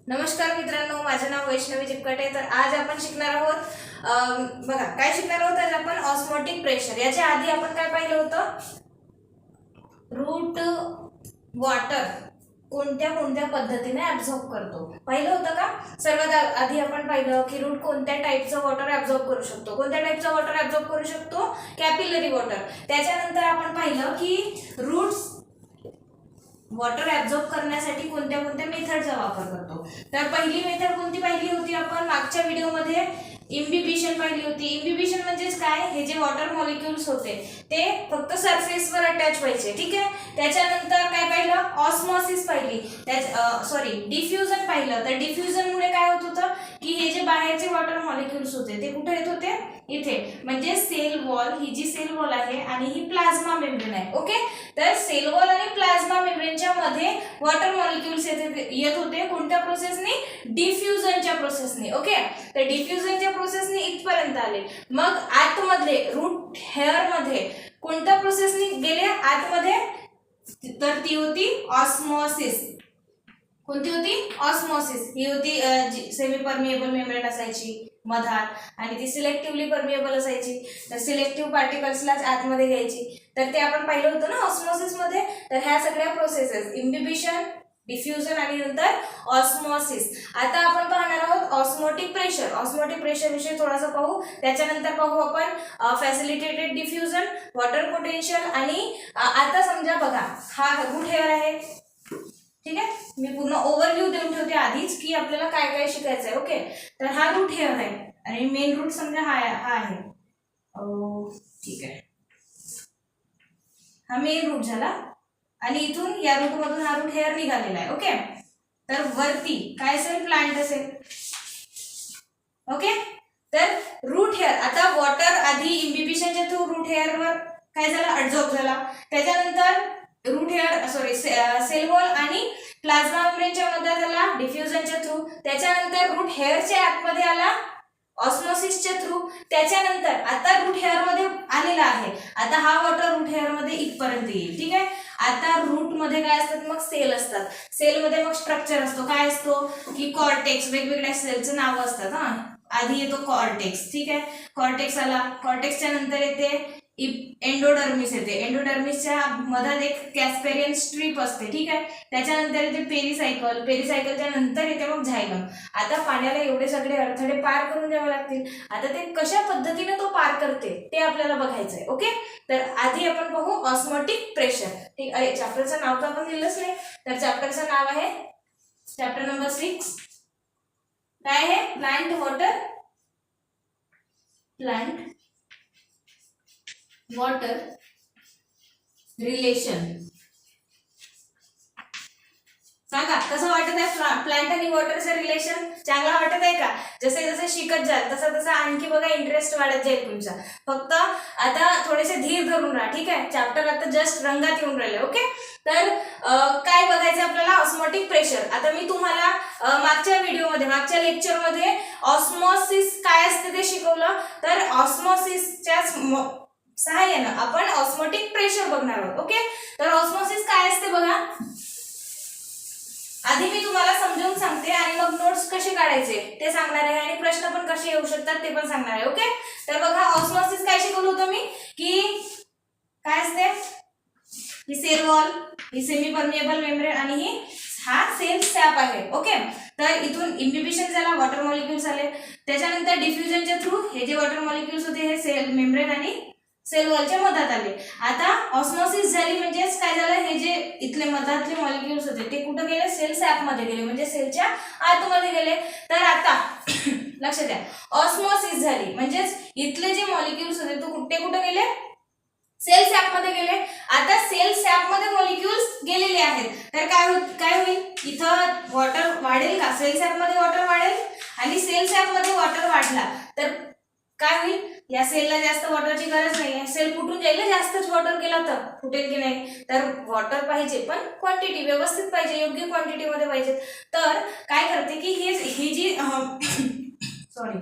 नमस्कार मित्रांनो, माझे नाव वैष्णवी जिपकाटे। तर आज आपण शिकणार आहोत बघा काय शिकणार आहोत आज आपण ऑस्मोटिक प्रेशर। याच्या आधी आपण काय पाहिलं होतं, रूट वॉटर कोणत्या कोणत्या पद्धतीने ऍब्झॉर्ब करतो पाहिलं होतं का। सर्वात आधी आपण पाहिलं की रूट कोणत्या टाईपचं वॉटर ऍब्झॉर्ब करू शकतो, कोणत्या टाईपचं वॉटर ऍब्झॉर्ब करू शकतो, कॅपिलरी वॉटर। त्याच्यानंतर आपण पाहिलं की रूट्स वॉटर ऍब्झॉर्ब करण्यासाठी कोणत्या कोणत्या मेथडचा वापर करतो। तर पहिली मेथड कोणती पाहिली होती आपण मागच्या व्हिडिओमध्ये, इम्बिबिशन पाहिली होती। इम्बिबिशन म्हणजेच काय, हे जे वॉटर मॉलिक्युल्स होते ते फक्त सरफेसवर अटॅच व्हायचे, ठीक आहे। त्याच्यानंतर काय पाहिलं, ऑस्मॉसिस पाहिली, डिफ्युजन पाहिलं। तर डिफ्युजन मुळे काय होत होतं की हे जे बाहेरचे वॉटर मॉलिक्युल्स होते ते कुठे येत होते, इथे, म्हणजे सेल वॉल, ही जी सेल वॉल आहे आणि ही प्लाझ्मा मेम्ब्रेन आहे, ओके। तर सेल वॉल आणि प्लाझ्मा मेम्ब्रेनच्या मध्ये वॉटर मॉलिक्युल्स येत होते कोणत्या प्रोसेसने, डिफ्युजनच्या प्रोसेसने, ओके। तर डिफ्युजनच्या प्रोसेसने इथपर्यंत आले। मग आतमध्ये रूट हेअर मध्ये कोणत्या प्रोसेसने गेले आतमध्ये, तर ती होती ऑस्मॉसिस। कोणती होती, ऑस्मॉसिस। ही होती सेमी परमिएबल मेम्ब्रेन असायची मधात आणि ती सिलेक्टिव्हली परमिएबल असायची। तर सिलेक्टिव्ह पार्टिकल्सलाच आतमध्ये घ्यायची। तर ते आपण पाहिलं होतं ना ऑस्मॉसिस मध्ये। तर ह्या सगळ्या प्रोसेसेस, इम्बिबिशन, डिफ्युजन आणि नंतर ऑस्मॉसिस। आता आपण पाहणार आहोत ऑस्मोटिक प्रेशर। ऑस्मोटिक प्रेशर विषयी थोडासा पाहू, त्याच्यानंतर पाहू आपण फॅसिलिटेटेड डिफ्युजन, वॉटर पोटेन्शियल आणि आता समजा बघा हा रूट हेअर आहे, ठीक आहे। मी पूर्ण ओव्हरव्ह्यू देऊन ठेवते आधीच की आपल्याला काय काय शिकायचं आहे, ओके। तर हा रूट हेअर आहे आणि मेन रूट समजा हा आहे, ठीक आहे, हा मेन रूट झाला आणि इथून या रूट मधून हा रूट हेअर निघालेला आहे, ओके। तर वरती काय असेल, प्लांट असेल, ओके। तर रूट हेअर, आता वॉटर आधी इम्बिबिशनच्या थ्रू रूट हेअरवर काय झाला, ऍब्झॉर्ब झाला। त्याच्यानंतर रूट हेअर सेल वॉल आणि प्लाझ्मा मेम्ब्रेनच्या मध्ये झाला डिफ्युजनच्या थ्रू। त्याच्यानंतर रूट हेअरच्या आतमध्ये आला ऑस्मॉसिसच्या थ्रू। त्याच्यानंतर आता रूट हेअर मध्ये आलेला आहे, आता हा वॉटर रूट हेअर मध्ये इथपर्यंत येईल, ठीक आहे। आता रूट मध्ये काय असतात, मग सेल असतात। सेल मध्ये मग स्ट्रक्चर असतो, काय असतो की कॉर्टेक्स, वेगवेगळ्या सेलचे नाव असतात। आधी येतो कॉर्टेक्स, ठीक आहे, कॉर्टेक्स आला। कॉर्टेक्सच्या नंतर येते एंडोडर्मिस येते। एंडोडर्मिसच्या मधात एक कॅस्पेरियन स्ट्रीप असते, ठीक आहे। त्याच्यानंतर येते पेरिसायकल, पेरिसायकलच्या नंतर येते मग झायलम। आता पाण्याला एवढे सगळे अडथळे पार करून द्यावे लागतील। आता ते कशा पद्धतीने तो पार करते ते आपल्याला बघायचंय, ओके। तर आधी आपण पाहू ऑस्मोटिक प्रेशर, ठीक आहे। चॅप्टरचं नाव तर आपण लिहिलंच नाही, तर चॅप्टरचं नाव आहे चॅप्टर नंबर 6, काय आहे, प्लांट वॉटर रिलेशन। सांगा कसं वाटत आहे प्लांट आणि वॉटरचं रिलेशन, चांगला वाटत आहे का। जसे जसे शिकत जाल तसं तसं आणखी बघा इंटरेस्ट वाढत जाईल तुमचा। फक्त आता थोडेसे धीर धरून राहा, ठीक आहे। चॅप्टर आता जस्ट रंगात येऊन राहिले, ओके। तर काय बघायचं आपल्याला, ऑस्मोटिक प्रेशर। आता मी तुम्हाला मागच्या व्हिडिओमध्ये, मागच्या लेक्चरमध्ये ऑस्मॉसिस काय असते ते शिकवलं। तर ऑस्मॉसिसच्या सहाय्याने आपण ऑस्मोटिक प्रेशर बघणार आहोत, ओके। तर ऑस्मॉसिस काय असते बघा, आधी मी तुम्हाला समजावून सांगते आणि मग नोट्स कसे काढायचे ते सांगणार आहे आणि प्रश्न पण कसे येऊ शकतात ते पण सांगणार आहे, ओके। तर बघा ऑस्मॉसिस काय शिकवलं होतं मी, की काय असते, ही सेल वॉल, ही सेमी परमिएबल मेम्ब्रेन आणि ही हा सेल सॅप आहे, ओके। तर इथून इम्बिबिशन झाला, वॉटर मॉलिक्युल्स आले। त्याच्यानंतर डिफ्युजनच्या थ्रू हे जे वॉटर मॉलिक्युल्स होते हे सेल मेम्ब्रेन आणि सेल वॉलच्या मधात आले। आता ऑस्मॉसिस झाली म्हणजेच काय झालं, हे जे इथले मधातले मॉलिक्युल्स होते ते कुठे गेले, सेल सॅप मध्ये गेले, म्हणजे सेलच्या आतमध्ये गेले। तर आता लक्ष द्या, ऑस्मॉसिस झाली म्हणजेच इथले जे मॉलिक्युल्स होते ते कुठे गेले, सेल सॅप मध्ये गेले। आता सेल सॅप मध्ये मॉलिक्युल्स गेलेले आहेत, तर काय होईल, इथं वॉटर वाढेल का, सेल सॅप मध्ये वॉटर वाढेल आणि सेल सॅप मध्ये वॉटर वाढला तर काय होईल, या सेलला जास्त वॉटरची गरज नाही आहे, सेल फुटून जाईल, जास्तच वॉटर गेला तर फुटेल की नाही। तर वॉटर पाहिजे पण क्वांटिटी व्यवस्थित पाहिजे, योग्य क्वांटिटी मध्ये पाहिजे। तर काय करते की ही जी सॉरी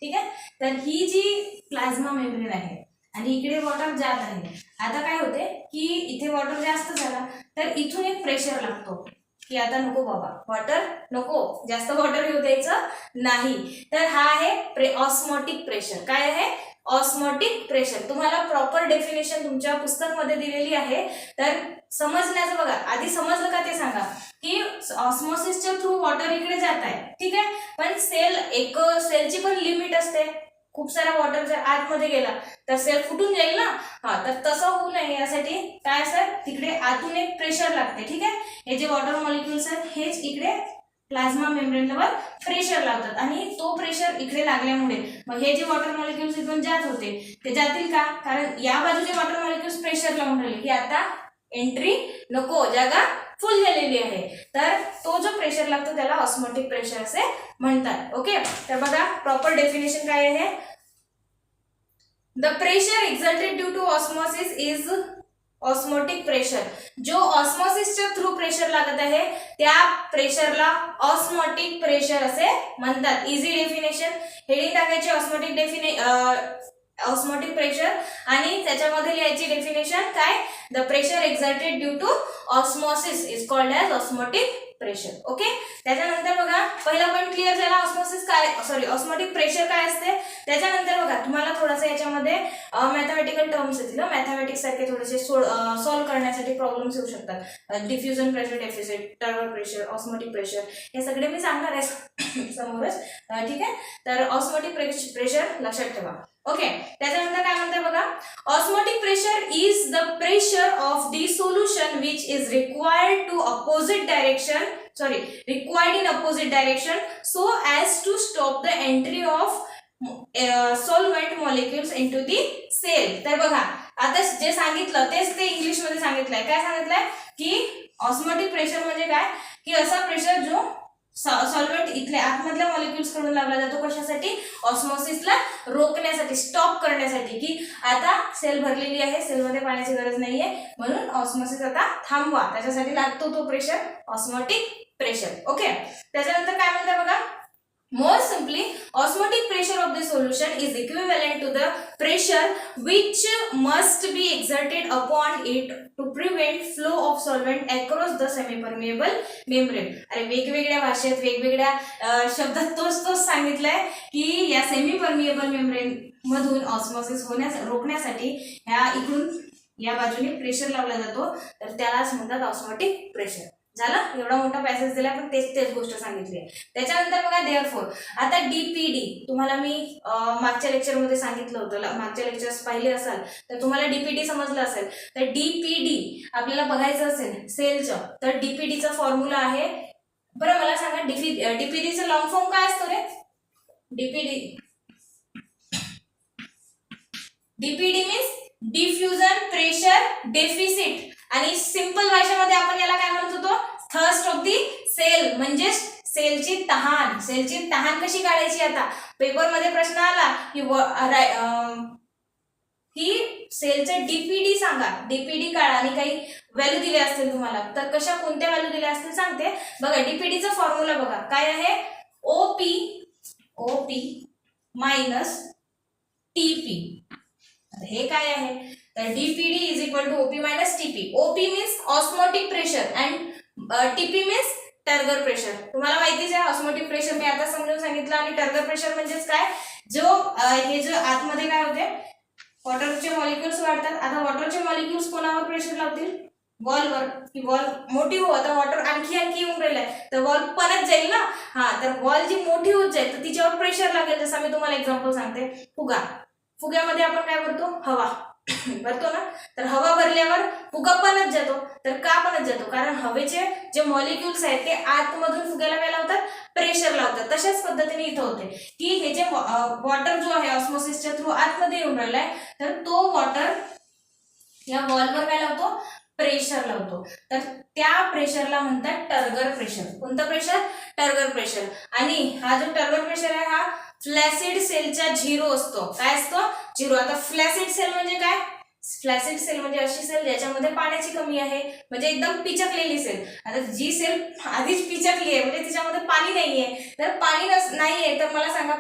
ठीक आहे, तर ही जी प्लाझ्मा मेम्ब्रेन आहे आणि इकडे वॉटर जात आहे। आता काय होते की इथे वॉटर जास्त झाला तर इथून एक प्रेशर लागतो, की आता नको बाबा, वॉटर नको, जास्त वॉटर येऊ द्यायचं नाही. तर हा आहे ऑस्मोटिक प्रेशर. काय आहे? Osmotic pressure. तुम्हाला प्रॉपर डेफिनेशन तुमच्या पुस्तकमध्ये दिलेली आहे. तर समजण्याचं बघा, आधी समजलं का ते सांगा, की ऑस्मोसिसच्या थ्रू वॉटर इकडे जात आहे, ठीक आहे, पण सेलची पण लिमिट असते. खूप सारा वॉटर जर आतमध्ये गेला तर सेल फुटून जाईल ना. हा, तर तसं होऊ नये यासाठी काय असतं, तिकडे आतून एक प्रेशर लागते, ठीक आहे. हे जे वॉटर मॉलिक्युल्स आहेत हेच इकडे प्लाझ्मा मेम्ब्रेनवर प्रेशर लावतात आणि तो प्रेशर इकडे लागल्यामुळे मग हे जे वॉटर मॉलिक्युल्स इथून जात होते ते जातील का, कारण या बाजूचे वॉटर मॉलिक्युल्स प्रेशर लावून राहिले की आता एंट्री नको, जागा फुल झालेली आहे. तर तो जो प्रेशर लागतो त्याला ऑस्मोटिक प्रेशर असे म्हणतात. ओके, तर बघा प्रॉपर डेफिनेशन काय आहे. The pressure exerted due to osmosis is osmotic pressure. जो ऑस्मोसिसच्या थ्रू प्रेशर लागत आहे त्या प्रेशरला ऑस्मोटिक प्रेशर असे म्हणतात. इझी डेफिनेशन, हेडिंग टाकायची ऑस्मोटिक प्रेशर आणि त्याच्यामध्ये लिहायची डेफिनेशन काय, the pressure exerted due to osmosis is called as osmotic pressure. Okay, त्याच्यानंतर बघा पहिला पॉईंट क्लिअर झाला, ऑस्मोटिक प्रेशर काय असते. त्याच्यानंतर बघा तुम्हाला थोडंसं याच्यामध्ये मॅथमॅटिकल टर्म्स येतील. मॅथमॅटिक्स सारखे थोडेसे सॉल्व्ह करण्यासाठी प्रॉब्लेम्स येऊ शकतात. Diffusion pressure, deficit, turgor pressure, osmotic pressure हे सगळे मी सांगणार आहे समोरच, ठीक आहे. तर ऑस्मोटिक प्रेशर लक्षात ठेवा. ओके, त्याच्यानंतर काय म्हणते बघा, osmotic pressure is the pressure of the solution which is required in opposite direction so as to stop the entry of solvent molecules into the cell. तर बघा आता जे सांगितलं तेच ते इंग्लिश मध्ये सांगितलंय. काय सांगितलंय की ऑस्मोटिक प्रेशर म्हणजे काय, की असा प्रेशर जो सॉल्व्हेंट इथल्या आतमधल्या मॉलिक्युल्स कडून लावला जातो. कशासाठी? ऑस्मोसिसला रोखण्यासाठी, स्टॉप करण्यासाठी, की आता सेल भरलेली आहे, सेलमध्ये पाण्याची गरज नाहीये म्हणून ऑस्मोसिस आता थांबवा, त्याच्यासाठी लागतो तो प्रेशर ऑस्मोटिक प्रेशर. ओके, त्याच्यानंतर काय म्हणतात बघा, more simply osmotic pressure of the solution is equivalent to the pressure which must be exerted upon it to prevent flow of solvent across the semi-permeable membrane. अरे वेगवेगळ्या भाषेत वेगवेगळ्या शब्दात तोच सांगितलंय की या सेमी परमिएबल मेम्ब्रेन मधून ऑस्मोसिस रोखण्यासाठी ह्या इकडून या बाजूने प्रेशर लावला जातो, तर त्यालाच म्हणतात ऑस्मोटिक प्रेशर. झालं, एवढा मोठा पॅसेज दिला पण तेच गोष्ट सांगितली आहे. त्याच्यानंतर बघा देअरफॉर, आता डीपीडी तुम्हाला मी मागच्या लेक्चरमध्ये सांगितलं होतं, मागच्या लेक्चर्स पाहिले असाल तर तुम्हाला डीपीडी समजलं असेल. तर डीपीडी आपल्याला बघायचं असेल सेलचं, तर डीपीडीचा फॉर्म्युला आहे. बरं मला सांगा डीपीडीचा लॉंग फॉर्म काय असतो रे? DPD means diffusion pressure deficit, आणि सिंपल भाषेमध्ये आपण याला काय म्हणत होतो, थर्स्ट ऑफ दी सेल, म्हणजे सेलची तहान कशी काढायची. आता पेपरमध्ये प्रश्न आला की सेलचं डीपीडी सांगा, डीपीडी काढा आणि काही व्हॅल्यू दिले असतील तुम्हाला, तर कोणत्या व्हॅल्यू दिल्या असतील सांगते बघा. डीपीडीचा फॉर्म्युला बघा काय आहे, ओपी मायनस टीपी. हे काय आहे, तर DPD is equal to OP minus TP. OP means osmotic pressure and TP means turgor pressure. तुम्हाला माहितीच आहे ऑस्मोटिक प्रेशर मी आता समजून सांगितलं, आणि टर्गर प्रेशर म्हणजेच काय, हे जो आतमध्ये काय होते, वॉटरचे मॉलिक्युल्स वाढतात. आता वॉटरचे मॉलिक्युल्स कोणावर प्रेशर लावतील, वॉलवर, की वॉल मोठी हो, आता वॉटर आणखी येऊन राहिलंय तर वॉल परत जाईल ना. हा, तर वॉल जी मोठी होत जाईल तर तिच्यावर प्रेशर लागेल. जसं मी तुम्हाला एक्झाम्पल सांगते, फुग्यामध्ये आपण काय भरतो, हवा भरतो ना, तर हवा भरल्यावर फुगा पणच जातो. तर का पणच जातो, कारण हवेचे जे मॉलिक्युल्स आहेत ते आतमधून फुग्याला काय लावतात, प्रेशर लावतात. तशाच पद्धतीने इथं होते की हे जे वॉटर जो आहे ऑस्मोसिसच्या थ्रू आतमध्ये येऊन राहिलाय, तर तो वॉटर या वॉलवर काय लावतो, प्रेशर लावतो. तर त्या प्रेशरला म्हणतात टर्गर प्रेशर. कोणतं प्रेशर, टर्गर प्रेशर. आणि हा जो टर्गर प्रेशर आहे हा फ्लॅसिड सेलचा झिरो असतो. काय असतो, झिरो. आता फ्लॅसिड सेल म्हणजे काय, फ्लॅसिड सेल म्हणजे अशी सेल ज्याच्यामध्ये पाण्याची कमी आहे, म्हणजे एकदम पिचकलेली सेल. आता जी सेल आधीच पिचकली आहे म्हणजे तिच्यामध्ये पाणी नाहीये, तर पाणी नाहीये तर मला सांगा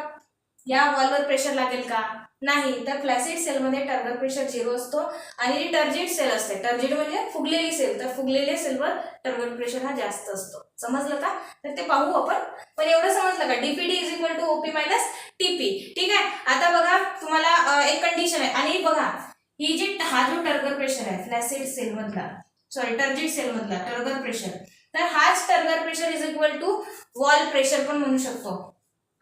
या वॉलवर प्रेशर लागेल का? नाही. तर फ्लॅसिड सेलमध्ये टर्गर प्रेशर 0 असतो आणि टर्जिड सेल असते, टर्जिड म्हणजे फुगलेली सेल, तर फुगलेल्या सेलवर टर्गर प्रेशर हा जास्त असतो. समजलं का? तर ते पाहू आपण. पण एवढं समजलं का? DPD is equal to OP minus TP. ठीक आहे. आता बघा तुम्हाला एक कंडिशन आहे आणि बघा ही जी हा जो टर्गर प्रेशर आहे फ्लॅसिड सेल मधला, सॉरी टर्जिड सेल मधला टर्गर प्रेशर, तर हाच turgor pressure is equal to wall pressure पण म्हणू शकतो.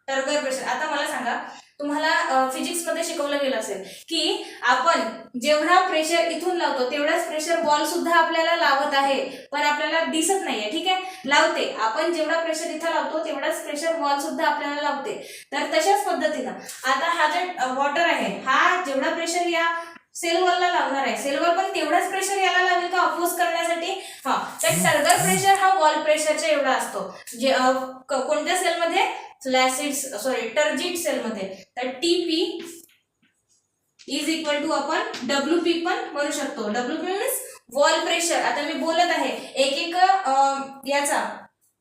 Turgor pressure. आता मला सांगा, तुम्हाला फिजिक्स मध्ये शिकवलं गेलं असेल की आपण जेवढा प्रेशर इथून लावतो तेवढाच प्रेशर बॉल सुद्धा आपल्याला लावत आहे, पण आपल्याला दिसत नाहीये. ठीक आहे, लावते. आपण जेवढा प्रेशर इथं लावतो तेवढाच प्रेशर बॉल सुद्धा आपल्याला लावते. तर तशाच पद्धतीनं आता हा जे वॉटर आहे, हा जेवढा प्रेशर या सेलवरला लावणार आहे, सेलवर पण तेवढाच प्रेशर याला लागेल का अपोज करण्यासाठी? हा. तर टर्गर प्रेशर हा वॉल प्रेशरच्या एवढा असतो. जे कोणत्या सेलमध्ये? टर्जिड सेलमध्ये. तर टीपी इज इक्वल टू आपण डब्ल्यूपी पण म्हणू शकतो. WP means wall pressure. आता मी बोलत आहे एक एक याचा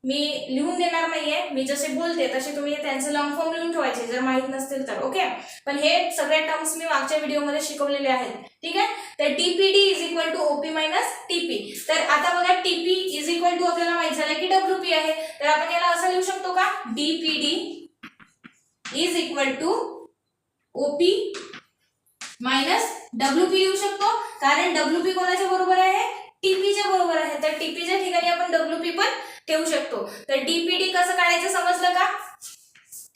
मी लिहून देणार नाहीये, मी जसे बोलते तसे तुम्ही त्यांचे लॉंग फॉर्म लिहून ठेवायचे जर माहित नसतील तर. ओके. पण हे सगळे टर्म्स मी मागच्या व्हिडिओमध्ये शिकवलेले आहेत. ठीक आहे. तर DPD is equal to OP minus TP. तर आता बघा टीपी इज इक्वल टू आपल्याला माहित झालं की डब्ल्यूपी आहे, तर आपण याला असं लिहू शकतो का? DPD is equal to OP minus WP लिहू शकतो, कारण डब्ल्यूपी कोणाच्या बरोबर आहे? टीपीच्या बरोबर आहे. तर टीपीच्या ठिकाणी आपण डब्ल्यूपी पण ठेवू शकतो. तर डीपीडी कसं काढायचं समजलं का?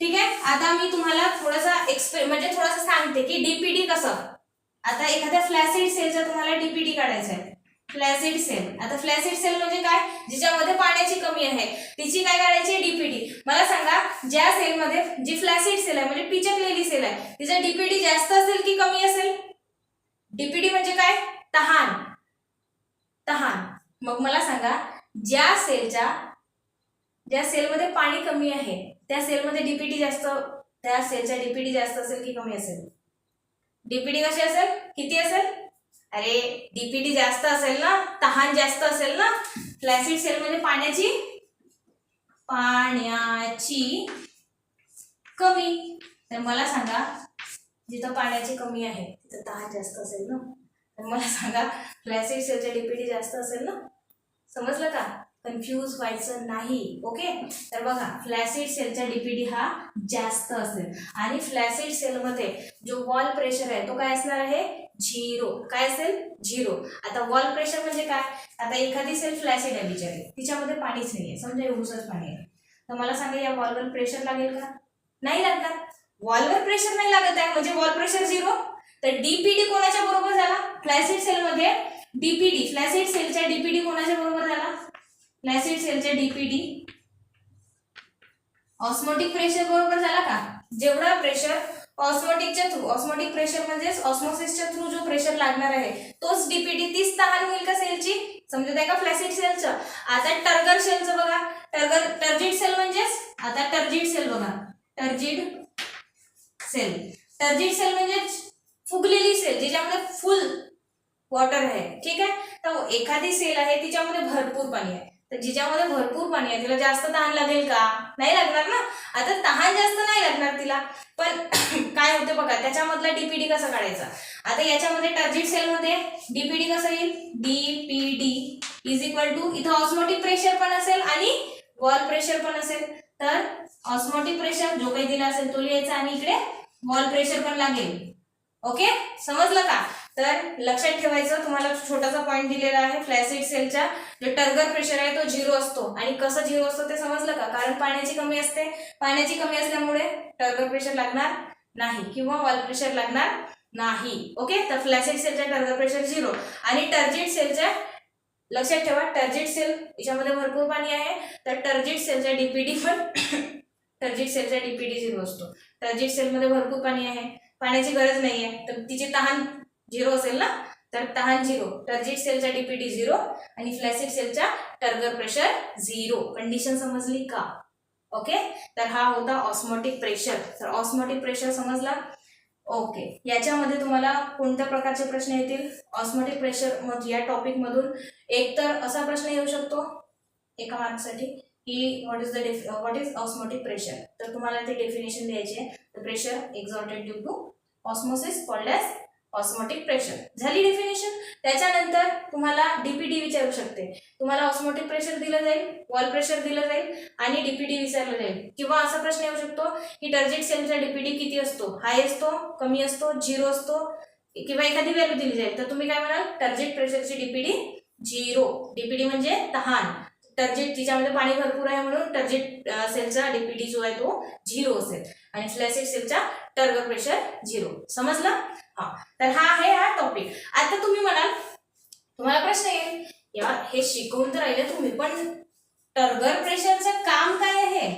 ठीक आहे. आता मी तुम्हाला थोडासा थोडंसं सांगते की डीपीडी कसं. आता एखाद्या फ्लॅसिड सेलचा तुम्हाला डीपीडी काढायचा आहे. Flaccid sale. आता फ्लॅसिड सेल म्हणजे काय? जिच्यामध्ये पाण्याची कमी आहे तिची काय काढायची? डीपीडी. मला सांगा, ज्या सेलमध्ये जी फ्लॅसिड सेल आहे म्हणजे पिचकलेली सेल आहे, तिचा डीपीडी जास्त असेल की कमी असेल? डीपीडी म्हणजे काय? तहान. तहान. मग मला सांगा, ज्या सेलमध्ये पाणी कमी आहे त्या सेलमध्ये डीपीडी जास्त, त्या सेलचा डीपीडी जास्त असेल की कमी असेल? डीपीडी कशी असेल? किती असेल? अरे डीपीडी जास्त असेल ना, तहान जास्त असेल ना. फ्लॅसिड सेलमध्ये पाण्याची कमी. तर मला सांगा, जिथं पाण्याची कमी आहे तिथं तहान जास्त असेल ना. तर मला सांगा फ्लॅसिड सेलचा डीपीडी जास्त असेल ना. समजलं का? कन्फ्यूज व्हायचं नाही. ओके. तर बघा फ्लॅसिड सेलचा डीपीडी हा जास्त असेल आणि फ्लॅसिड सेलमध्ये जो वॉल प्रेशर आहे तो काय असणार आहे? 0. काय असेल? 0. आता वॉल प्रेशर म्हणजे काय? आता एखादी सेल फ्लॅसिड आहे बिचारी, तिच्यामध्ये पाणीच नाहीये, समजा एवढंच पाणी आहे, तर मला सांगा या वॉलवर प्रेशर लागेल का? नाही लागणार. वॉलवर प्रेशर नाही लागत आहे म्हणजे वॉल प्रेशर 0. तर डीपीडी कोणाच्या बरोबर झाला? फ्लॅसिड सेलमध्ये डीपीडी, फ्लॅसिड सेलच्या डीपीडी कोणाच्या बरोबर झाला? फ्लॅसिड सेलच्या डीपीडी ऑस्मोटिक प्रेशर बरोबर झाला का? जेवढा प्रेशर ऑस्मोटिकच्या थ्रू, ऑस्मोटिक प्रेशर म्हणजे ऑस्मोसिसच्या थ्रू जो प्रेशर लागणार आहे तोच डीपीडी, तीच तहान होईल का सेलची? समजत आहे का? फ्लॅसिड सेलचं. आता टर्गर सेलचं बघा. टर्जिड सेल म्हणजेच, आता टर्जिड सेल बघा, टर्जिड सेल म्हणजे फुगलेली सेल जिच्यामध्ये फुल वॉटर आहे. ठीक आहे. तर एखादी सेल आहे तिच्यामध्ये भरपूर पाणी आहे, तर जिच्यामध्ये भरपूर पाणी आहे तिला जास्त तहान लागेल का? नाही लागणार ना. आता तहान जास्त नाही लागणार तिला, पण काय होते बघा त्याच्यामधला डीपीडी कसा काढायचा? आता याच्यामध्ये टर्जिड सेलमध्ये डीपीडी कसं येईल? डीपीडी इज इक्वल टू, इथं ऑस्मोटिक प्रेशर पण असेल आणि वॉल प्रेशर पण असेल, तर ऑस्मोटिक प्रेशर जो काही दिला असेल तो लिहायचा आणि इकडे वॉल प्रेशर पण लागेल. ओके. समजलं का? तर लक्षात ठेवायचं, तुम्हाला छोटासा पॉइंट दिलेला आहे. फ्लॅसिड सेलचा जो टर्गर प्रेशर आहे तो 0 असतो. आणि कसं 0 असतो ते समजलं का? कारण पाण्याची कमी असते, पाण्याची कमी असल्यामुळे टर्गर प्रेशर लागणार नाही किंवा वॉल प्रेशर लागणार नाही. ओके. तर फ्लॅसिड सेलचा टर्गर प्रेशर 0 आणि टर्जिड सेलच्या, लक्षात ठेवा टर्जिड सेल याच्यामध्ये भरपूर पाणी आहे, तर टर्जिड सेलचा डीपीडी पण टर्जिड सेलचा डीपीडी 0 असतो. टर्जिड सेलमध्ये भरपूर पाणी आहे, पाण्याची गरज नाहीये, तर तिची तहान 0 असेल ना, तर तहान 0. टर्जिड सेलचा डीपीडी 0 आणि फ्लॅसिड सेलचा टर्गर प्रेशर 0. कंडिशन समजली का? ओके. तर हा होता ऑस्मोटिक प्रेशर. तर ऑस्मोटिक प्रेशर समजला. ओके. याच्यामध्ये तुम्हाला कोणत्या प्रकारचे प्रश्न येतील? ऑस्मोटिक प्रेशर या टॉपिक मधून एक तर असा प्रश्न येऊ शकतो एका मार्कसाठी की व्हॉट इज ऑस्मोटिक प्रेशर. तर तुम्हाला ते डेफिनेशन द्यायची आहे. Pressure exerted due to osmosis called as osmotic pressure. झाली डेफिनेशन. त्याच्यानंतर तुम्हाला डीपीटी विचारू शकते. तुम्हाला ऑस्मोटिक प्रेशर दिलं जाईल, वॉल प्रेशर दिलं जाईल आणि डीपीटी विचारलं जाईल. किंवा असा प्रश्न येऊ शकतो की टर्जिट सेलचा डीपीटी किती असतो, हाय असतो, कमी असतो, 0 असतो, किंवा एखादी व्हॅल्यू दिली जाईल. तर तुम्ही काय म्हणाल, टर्जिट प्रेशरची डीपीटी 0. डीपीटी म्हणजे तहान. टर्जिट तिच्यामध्ये पाणी भरपूर आहे म्हणून टर्जिट सेलचा डीपीटी जो आहे तो 0 असेल आणि फ्लॅसिड सेलचा टर्गर प्रेशर 0. समजलं? हा. तर हा आहे हा टॉपिक. आता तुम्ही म्हणाल, तुम्हाला प्रश्न येईल, यार हे शिकवून तर राहिले तुम्ही, पण टर्गर प्रेशरचं काम काय आहे?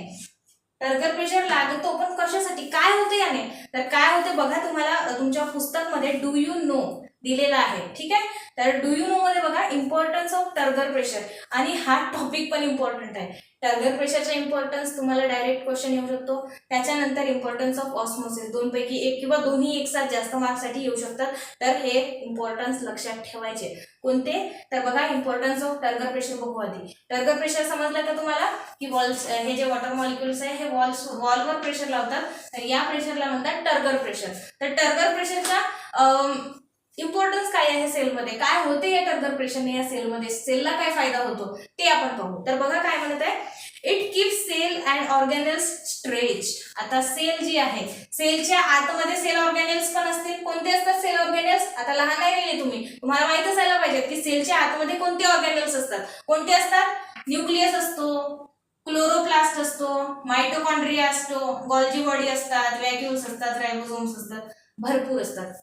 टर्गर प्रेशर लागतो पण कशासाठी, काय होते याने? तर काय होते बघा, तुम्हाला तुमच्या पुस्तकमध्ये डू यू नो दिलेला आहे. ठीक आहे. तर डू यू नो मध्ये बघा इम्पॉर्टन्स ऑफ टर्गर प्रेशर, आणि हा टॉपिक पण इम्पॉर्टंट आहे. टर्गर प्रेशरचा इम्पॉर्टन्स तुम्हाला डायरेक्ट क्वेश्चन येऊ शकतो. त्याच्यानंतर इम्पॉर्टन्स ऑफ ऑस्मोसिस, दोनपैकी एक किंवा दोन्ही एक साथ जास्त मार्क्ससाठी येऊ शकतात. तर हे इम्पॉर्टन्स लक्षात ठेवायचे. कोणते? तर बघा इम्पॉर्टन्स ऑफ टर्गर प्रेशर बघू आधी. टर्गर प्रेशर समजलं का तुम्हाला, की वॉल्स हे जे वॉटर मॉलिक्युल्स आहे हे वॉलवर प्रेशर लावतात, तर या प्रेशरला म्हणतात टर्गर प्रेशर. तर टर्गर प्रेशरचा इम्पॉर्टन्स काय आहे सेलमध्ये, काय होते या टर्गर प्रेशरने या सेलमध्ये, सेलला काय फायदा होतो ते आपण पाहू. तर बघा काय म्हणत आहे, it keeps cell and organelles stretched. आता सेल जी आहे, सेलच्या आतमध्ये सेल ऑर्गॅनेल्स पण असतील. कोणते असतात सेल ऑर्गॅनेल्स? आता लहान नाही राहिले तुम्ही, तुम्हाला माहित असायला पाहिजे की सेलच्या आतमध्ये कोणते ऑर्गॅनेल्स असतात. कोणते असतात? न्यूक्लियस असतो, क्लोरोप्लास्ट असतो, मायटोकॉन्ड्रिया असतो, गॉल्जी बॉडी असतात, व्हॅक्यूल्स असतात, रायबोसोम्स असतात, भरपूर असतात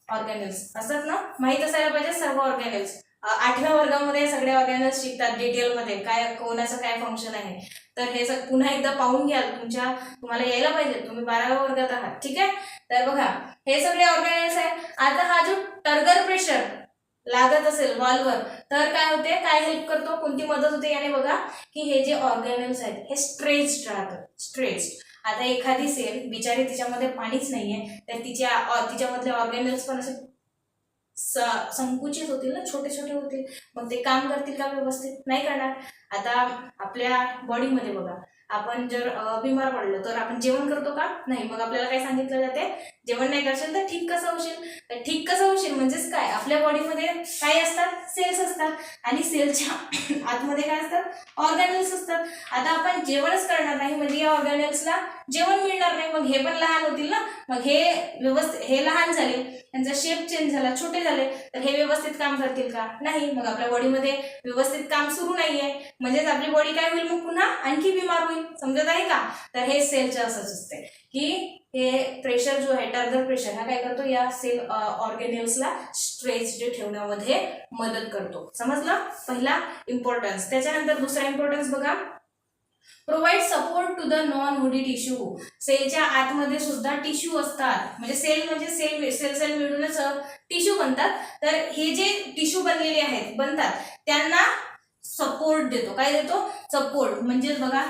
ऑर्गॅनेल्स असतात ना, माहित असायला पाहिजे सर्व ऑर्गॅनेल्स. 8व्या वर्गामध्ये सगळे ऑर्गॅनेल्स शिकतात डिटेलमध्ये, काय कोणाचं काय फंक्शन आहे. तर हे पुन्हा एकदा पाहून घ्याल, तुम्हाला यायला पाहिजे, तुम्ही 12व्या वर्गात आहात. ठीक आहे. तर बघा हे सगळे ऑर्गॅनेल्स आहे. आता हा जो टर्गर प्रेशर लागत असेल वॉलवर, तर काय होते, काय हेल्प करतो, कोणती मदत होते याने? बघा की हे जे ऑर्गॅनेल्स आहेत हे स्ट्रेच्ड राहतात, स्ट्रेच्ड. आता एखादी सेल बिचारी, तिच्यामध्ये पाणीच नाहीये, तर तिच्यामधले ऑर्गॅनेल्स पण असे संकुचित होतील ना, छोटे छोटे होतील. मग ते काम करतील का व्यवस्थित? नाही करणार. आता आपल्या बॉडीमध्ये बघा, आपण जर बिमार पडलो तर आपण जेवण करतो का? नाही. मग आपल्याला काय सांगितलं जाते, जेवण नाही करशील तर ठीक कसं होशील? तर ठीक कसं होशील म्हणजेच काय, आपल्या बॉडीमध्ये काय असतात, सेल्स असतात, आणि सेलच्या आतमध्ये काय असतात, ऑर्गॅनेल्स असतात. आता आपण जेवणच करणार नाही म्हणजे या ऑर्गॅनेल्सला जेवण मिळणार नाही, मग हे पण लहान होतील ना. मग हे लहान झाले, त्यांचा शेप चेंज झाला, छोटे झाले, तर हे व्यवस्थित काम करतील का? नाही. मग आपल्या बॉडीमध्ये व्यवस्थित काम सुरू नाहीये, म्हणजेच आपली बॉडी काय होईल, मग पुन्हा आणखी बिमार होईल. समजत आहे का? तर हे सेलचं असंच असते की हे प्रेशर जो आहे, टर्गर प्रेशर, हा काय करतो, या सेल ऑर्गॅनेल्सला स्ट्रेच्ड ठेवण्यामध्ये मदत करतो. समजलं? पहिला इम्पॉर्टन्स. त्याच्यानंतर दुसरा इम्पॉर्टन्स बघा, provide support to the non woody tissue. सेलच्या आतमध्ये सुद्धा टिश्यू असतात, म्हणजे सेल मिळूनच टिश्यू बनतात. तर हे जे टिश्यू बनतात त्यांना सपोर्ट देतो. काय देतो? सपोर्ट. म्हणजे बघा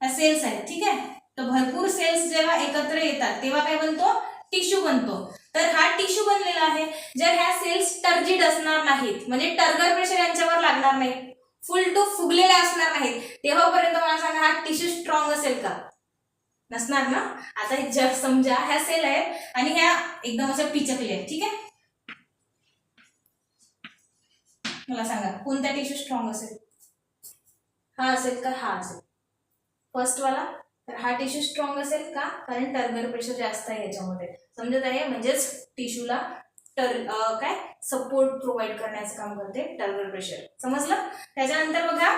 ह्या सेल्स आहेत, ठीक आहे, तर भरपूर सेल्स जेव्हा एकत्र येतात तेव्हा काय बनतो, टिश्यू बनतो. तर हा टिश्यू बनलेला आहे. जर ह्या सेल्स टर्जिड असणार नाहीत, म्हणजे टर्गर प्रेशर यांच्यावर लागणार नाही, फुल टू फुगलेले असणार नाहीत, तेव्हापर्यंत मला सांगा हा टिश्यू स्ट्रॉंग असेल का? नसणार ना. आता समजा ह्या सेल आहेत आणि ह्या एकदम अशा पिचकले आहेत. ठीक आहे, मला सांगा कोणता टिश्यू स्ट्रॉंग असेल? हा असेल का हा असेल? फर्स्ट वाला. तर हा टिश्यू स्ट्रॉंग असेल का? कारण टर्गर प्रेशर जास्त आहे याच्यामध्ये. समजत आहे? म्हणजेच टिश्यूला काय सपोर्ट प्रोव्हाइड करण्याचं काम करते टर्गर प्रेशर. समजलं? त्याच्यानंतर बघा,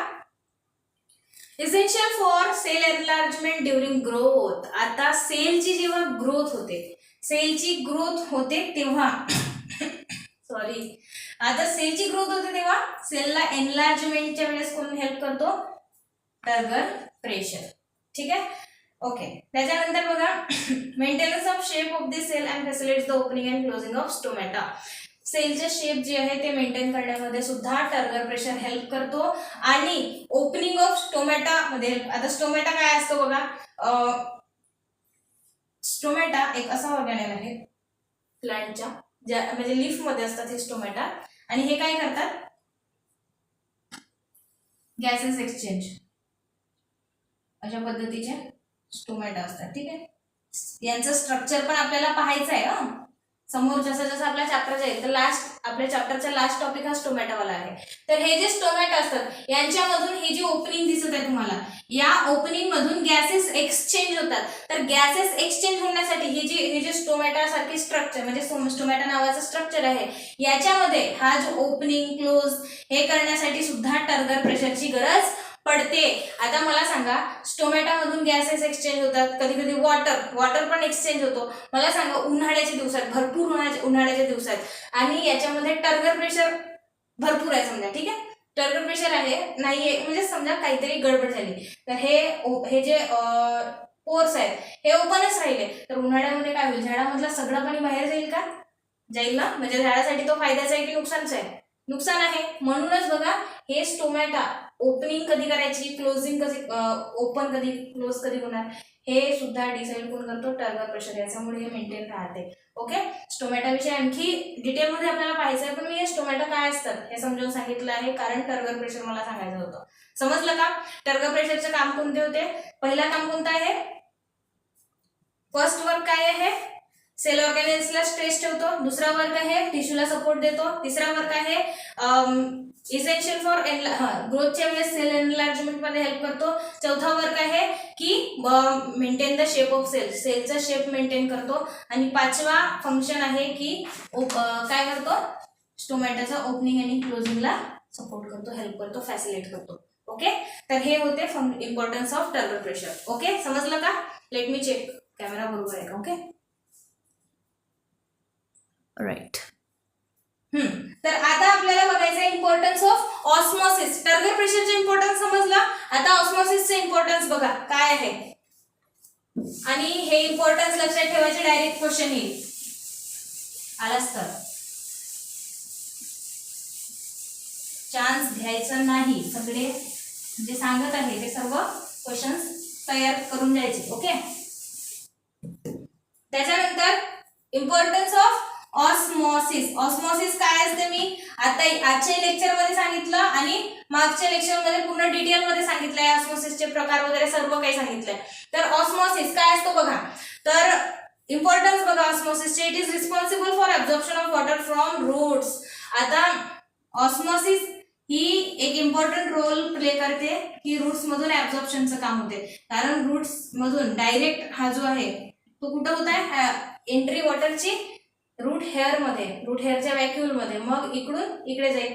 essential for cell enlargement during growth. आता सेलची जेव्हा ग्रोथ होते तेव्हा आता सेलची ग्रोथ होते तेव्हा सेलला एनलार्जमेंटच्या वेळेस कोण हेल्प करतो? Turgor pressure. ठीक आहे, ओके. त्याच्यानंतर बघा, maintenance of shape of the cell and facilitates the opening and closing of stomata. सेलचे शेप जे आहे ते मेंटेन करण्यामध्ये सुद्धा टर्गर प्रेशर हेल्प करतो, आणि ओपनिंग ऑफ स्टोमॅटा मध्ये, आता स्टोमॅटा काय असतो बघा, स्टोमॅटा एक असा ऑर्गॅनेल आहे प्लांटच्या, म्हणजे लीफ मध्ये असतात हे स्टोमॅटा, आणि हे काय करतात, गॅसेस एक्सचेंज अशा पद्धतीचे स्टोमॅटा असतात. ठीक आहे, यांचं स्ट्रक्चर पण आपल्याला पाहायचं आहे. समोर जसं जसं आपल्या चॅप्टर जाईल तर आपल्या चॅप्टरचा लास्ट टॉपिक हा स्टोमॅटावाला आहे. तर हे जे स्टोमॅटा असतात यांच्यामधून ही जी ओपनिंग दिसत आहे तुम्हाला, या ओपनिंग मधून गॅसेस एक्सचेंज होतात. तर गॅसेस एक्सचेंज होण्यासाठी हे जे स्टोमॅटा सारखी स्ट्रक्चर म्हणजे स्टोमॅटा नावाचं स्ट्रक्चर आहे, याच्यामध्ये हा जो ओपनिंग क्लोज हे करण्यासाठी सुद्धा टर्गर प्रेशरची गरज पडते. आता मला सांगा, स्टोमॅटामधून गॅसेस एक्सचेंज होतात, कधी कधी वॉटर पण एक्सचेंज होतो. मला सांगा, उन्हाळ्याच्या दिवसात, भरपूर उन्हाळ्याच्या दिवसात, आणि याच्यामध्ये टर्गर प्रेशर भरपूर आहे समजा. ठीक आहे, टर्गर प्रेशर आहे नाहीये म्हणजे समजा काहीतरी गडबड झाली, तर हे जे पोर्स आहेत हे ओपनच राहिले, तर उन्हाळ्यामध्ये काय होईल, झाडामधलं सगळं पाणी बाहेर जाईल का? जाईल ना. म्हणजे झाडासाठी तो फायद्याचा आहे की नुकसानचा आहे? नुकसान आहे. म्हणूनच बघा, हे स्टोमॅटा ओपनिंग कधी करायची, क्लोजिंग कधी, ओपन कधी, क्लोज कधी होणार, हे सुद्धा डिसाईड कोण करतो? Turgor pressure. याच्यामुळे हे मेंटेन राहते. ओके, स्टोमॅटाविषयी आणखी डिटेलमध्ये आपल्याला पाहायचं आहे, पण मी हे स्टोमॅटा काय असतात हे समजावून सांगितलं आहे, कारण टर्गर प्रेशर मला सांगायचं होतं. समजलं का? टर्गर प्रेशरचे काम कोणते होते? पहिला काम कोणतं आहे? फर्स्ट वर्क काय आहे? सेल ऑर्गॅनिल्सला स्ट्रेस ठेवतो. दुसरा वर्क आहे टिश्यूला सपोर्ट देतो. तिसरा वर्क आहे इसेन्शियल फॉर ग्रोथच्या वेळेस सेल एनलार्जमेंट मध्ये हेल्प करतो. चौथा वर्क आहे की maintain the shape of cell, सेलचा शेप मेंटेन करतो. आणि पाचवा फंक्शन आहे की काय करतो? स्टोमॅटाचा ओपनिंग आणि क्लोजिंगला सपोर्ट करतो, हेल्प करतो, फॅसिलिटेट करतो. ओके, तर हे होते importance of turgor pressure. Okay, समजलं का? लेट मी चेक कॅमेरा बरोबर आहे का? Okay, right. तर आता आपल्याला बघायचं आहे इम्पॉर्टन्स ऑफ ऑस्मॉसिस. टर्गर प्रेशरचे इम्पॉर्टन्स समजला. आता ऑस्मॉसिसचे इम्पॉर्टन्स बघा काय आहे, आणि हे इम्पॉर्टन्स लक्षात ठेवायचे, डायरेक्ट क्वेश्चन येईल. आलाच तर चान्स घ्यायचा नाही. सगळे जे सांगत आहे ते सर्व क्वेश्चन्स तयार करून द्यायचे. ओके, त्याच्यानंतर इम्पॉर्टन्स ऑफ ऑस्मॉसिस. ऑस्मॉसिस काय असते मी आता आजच्या लेक्चर मध्ये सांगितलं, आणि मागच्या लेक्चर मध्ये पूर्ण डिटेल मध्ये सांगितलंय. ऑस्मॉसिसचे प्रकार वगैरे सर्व काही सांगितलंय. तर ऑस्मॉसिस काय असतो बघा. तर इम्पॉर्टन्स बघा ऑस्मॉसिसचे. It is responsible for absorption of water from roots. आता ऑस्मॉसिस ही एक इम्पॉर्टंट रोल प्ले करते की रूट्स मधून ऍब्झॉर्प्शनचं काम होते. कारण रूट्स मधून डायरेक्ट हा जो आहे तो कुठं होत आहे? एंट्री वॉटरची रूट हेअर मध्ये, रूट हेअरच्या व्हॅक्यूल मध्ये, मग इकडून इकडे जाईल.